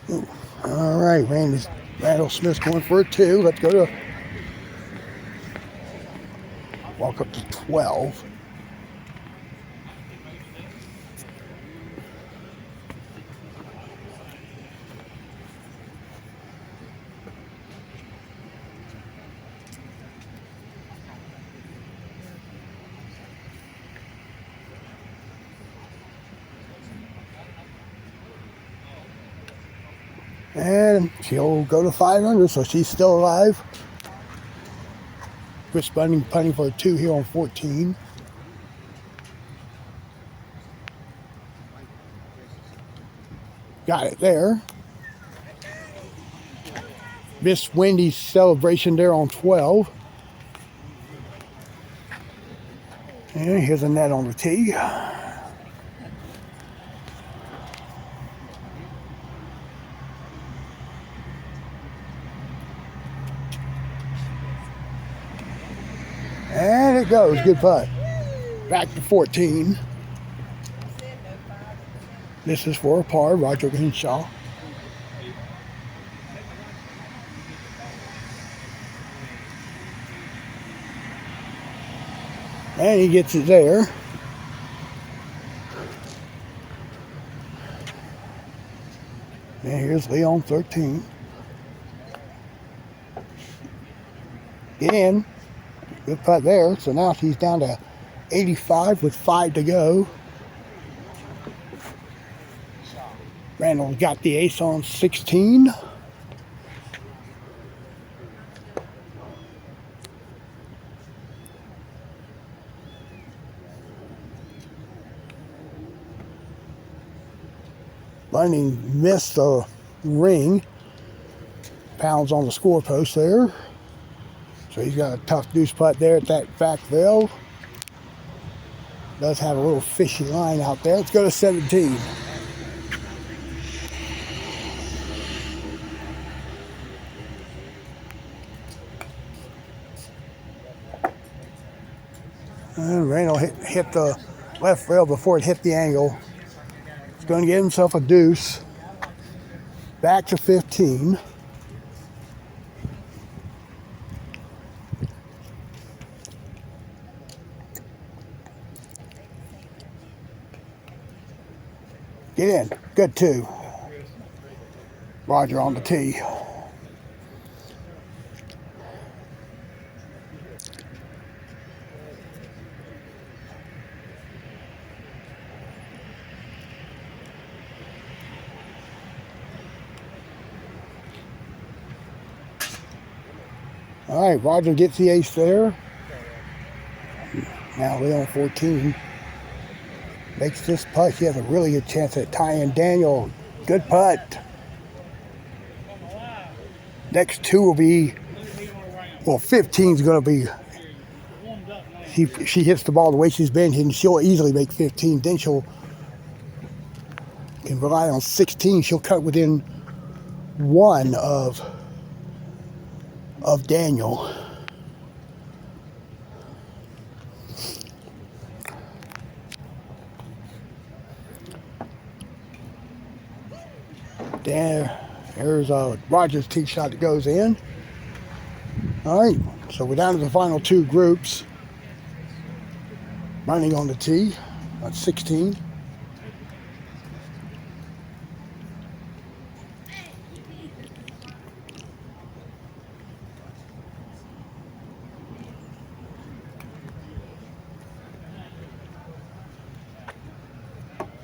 B: Ooh. All right, Randall Smith's going for a 2. Let's go to walk up to 12. And she'll go to 500, so she's still alive. Chris Bunning punting for a 2 here on 14. Got it there. Miss Wendy's celebration there on 12. And here's a net on the tee. And it goes. Good putt. Back to 14. This is for a par. Roger Henshaw. And he gets it there. And here's Lee on 13. Get in. Good putt there. So now she's down to 85 with 5 to go. Randall got the ace on 16. Bunning missed the ring. Pounds on the score post there. So he's got a tough deuce putt there at that back rail. Does have a little fishy line out there. Let's go to 17. And Randall hit the left rail before it hit the angle. He's going to get himself a deuce. Back to 15. Get in. Good 2. Roger on the tee. All right, Roger gets the ace there. Now Leon 14. Makes this putt. He has a really good chance at tying Daniel. Good putt. Next 2 will be, well, 15 is going to be, she hits the ball the way she's been hitting, she'll easily make 15. Then she'll can rely on 16. She'll cut within 1 of Daniel. There's Roger's tee shot that goes in. All right, so we're down to the final two groups. Running on the tee at 16.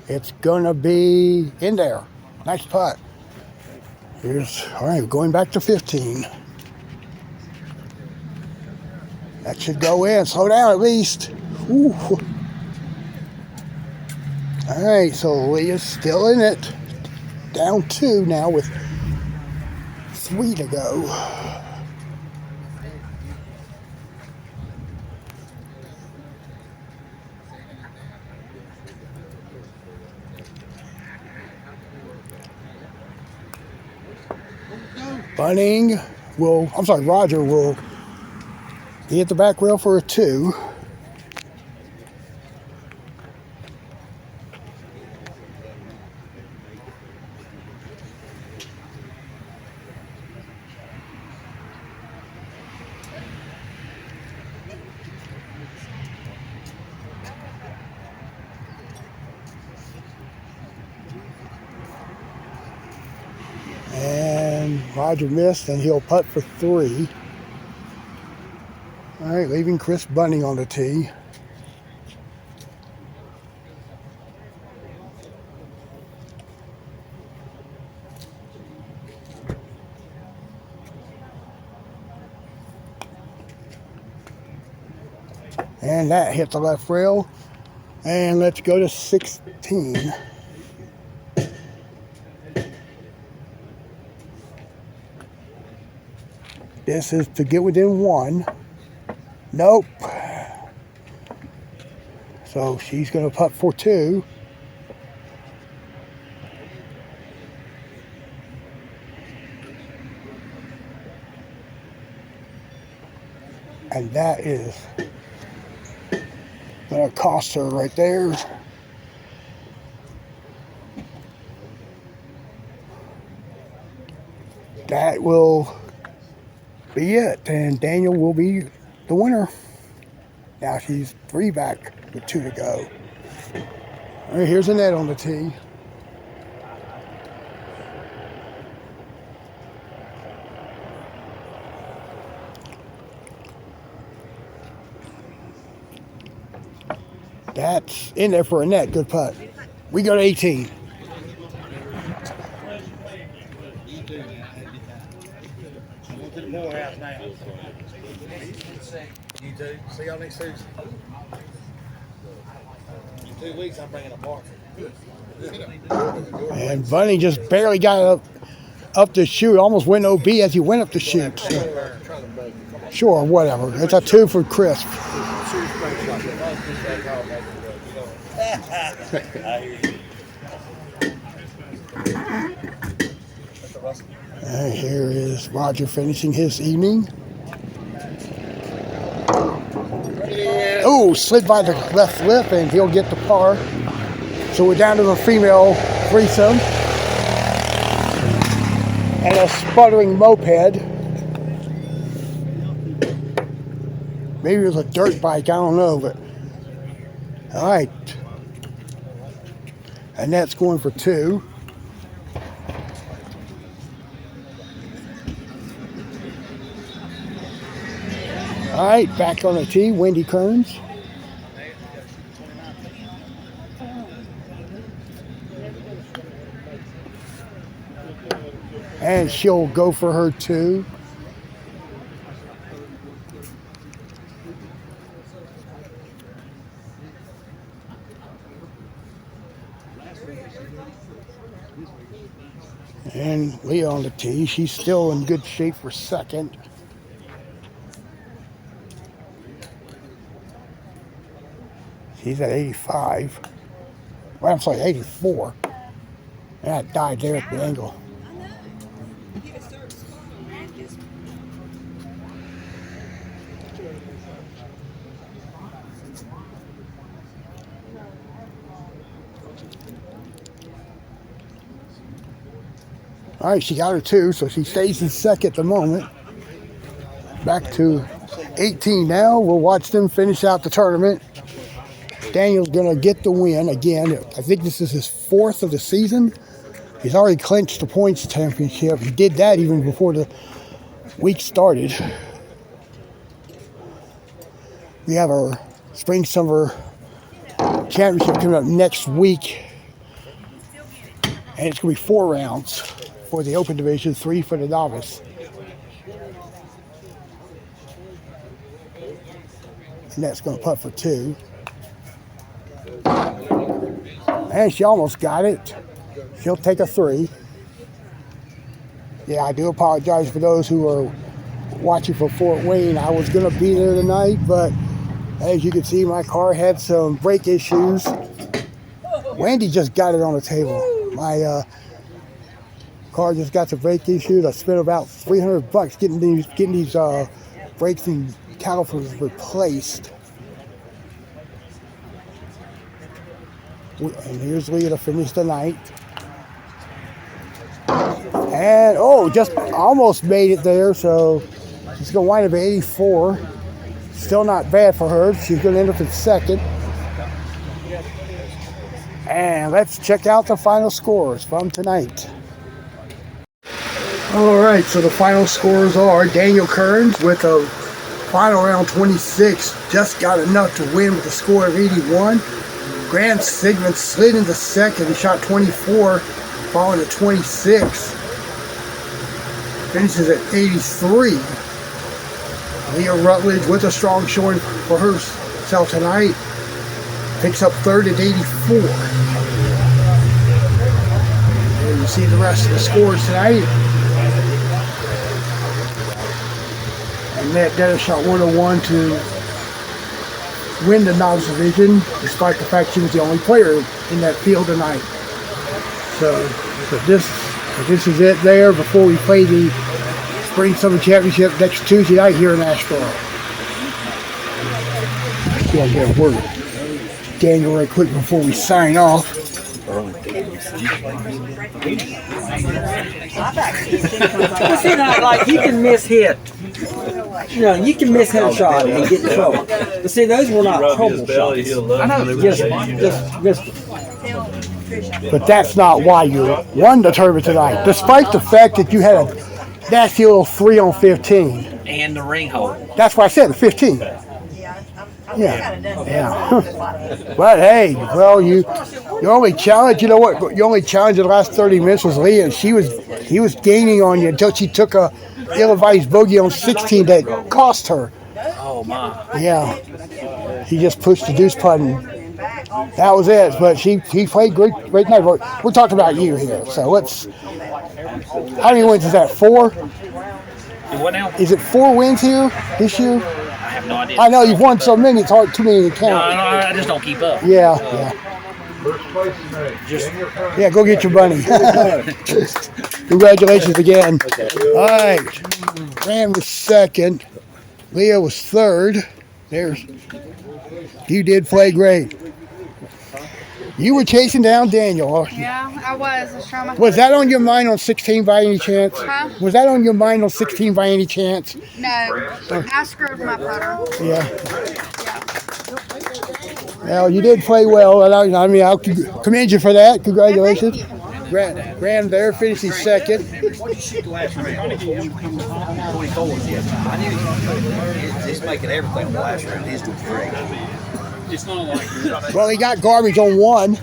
B: It's gonna be in there. Nice putt. All right, going back to 15. That should go in. Slow down at least. Ooh. All right, so Leah's still in it. Down 2 now with 3 to go. Roger will be at the back rail for a 2. And Roger missed, and he'll putt for 3. All right, leaving Chris Bunning on the tee. And that hit the left rail. And let's go to 16. This is to get within 1. Nope. So she's going to putt for 2. And that is going to cost her right there. That will be it, and Daniel will be the winner. Now she's 3 back with 2 to go. All right, here's Annette on the tee. That's in there for Annette. Good putt. We got 18.
K: You too. See y'all next Tuesday. In 2 weeks, I'm bringing a partner.
B: And Bunny just barely got up to shoot. Almost went OB as he went up to shoot. So. Sure, whatever. It's a 2 for Chris. And here is Roger finishing his evening. Oh, slid by the left lip, and he'll get the par. So we're down to the female threesome. And a sputtering moped. Maybe it was a dirt bike, I don't know, but all right. And that's going for 2. All right, back on the tee, Wendy Kearns. And she'll go for her 2. And Leah on the tee. She's still in good shape for 2nd. She's at 85. Well, I'm sorry, 84. That died there at the angle. All right, she got her 2, so she stays in second at the moment. Back to 18 now. We'll watch them finish out the tournament. Daniel's going to get the win again. I think this is his 4th of the season. He's already clinched the points championship. He did that even before the week started. We have our spring-summer championship coming up next week. And it's going to be 4 rounds for the open division, 3 for the novice. And that's going to putt for 2. And she almost got it. She'll take a 3. Yeah, I do apologize for those who are watching from Fort Wayne. I was going to be there tonight, but as you can see, my car had some brake issues. Wendy just got it on the table. My car just got some brake issues. I spent about $300 getting these brakes and calipers replaced. And here's Leah to finish the night. And just almost made it there, so she's going to wind up at 84. Still not bad for her. She's going to end up in second. And let's check out the final scores from tonight. All right, so the final scores are Daniel Kearns with a final round 26, just got enough to win with a score of 81. Grant Sigmund slid into second. He shot 24, falling to 26. Finishes at 83. Leah Rutledge with a strong showing for herself tonight. Picks up third at 84. And you see the rest of the scores tonight. And Matt Dennis shot 101 to win the novice division, despite the fact she was the only player in that field tonight. So this is it there before we play the Spring Summer Championship next Tuesday night here in Asheboro. Yeah, get a word. Daniel right quick before we sign off.
G: Well, see, now, like, you can miss hit. You know, you can miss hit a shot and get in trouble. But see, those were not trouble shots. I know, just.
B: But that's not why you won the tournament tonight, despite the fact that you had a nasty little 3 on 15.
K: And the ring hole.
B: That's why I said the 15. Yeah. But hey, well, your only challenge, you know what? Your only challenge in the last 30 minutes was Leah, and he was gaining on you until she took a ill-advised bogey on 16 that cost her.
K: Oh my.
B: Yeah. He just pushed the deuce putt, and that was it. But he played great night. We're talking about you here, so let's. How many wins is that? 4?
K: What now?
B: Is it 4 wins here this year?
K: I have no idea.
B: I know you've won so many, it's hard, too many to count.
K: No, I just don't keep up.
B: Yeah. Yeah, go get your money. Congratulations again. All right. Graham was second. Leah was third. You did play great. You were chasing down Daniel.
E: Yeah, I was trying my.
B: Was that on your mind on 16 by any chance?
E: Huh?
B: Was that on your mind on 16 by any chance?
E: No, I screwed my putter.
B: Yeah. Well, you did play well, and I'll commend you for that. Congratulations. Graham there finishing second.
D: What did you shoot the last round? 24. I knew he's making everything on the last round. He's doing great. It's not like.
B: Well, he got garbage on 1.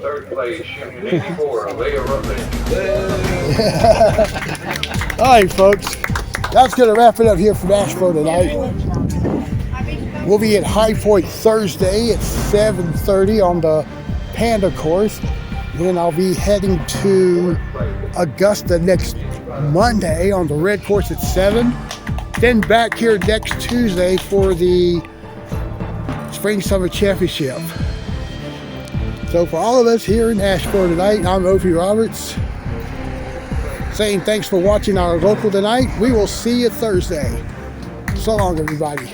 C: Third place, shooting 84, Leah Rutledge.
B: All right, folks. That's going to wrap it up here from Asheboro tonight. We'll be at High Point Thursday at 7:30 on the Panda course. Then I'll be heading to Augusta next Monday on the Red course at 7. Then back here next Tuesday for the Spring Summer Championship. So for all of us here in Asheboro tonight, I'm Opie Roberts saying thanks for watching our local tonight. We will see you Thursday. So long, everybody.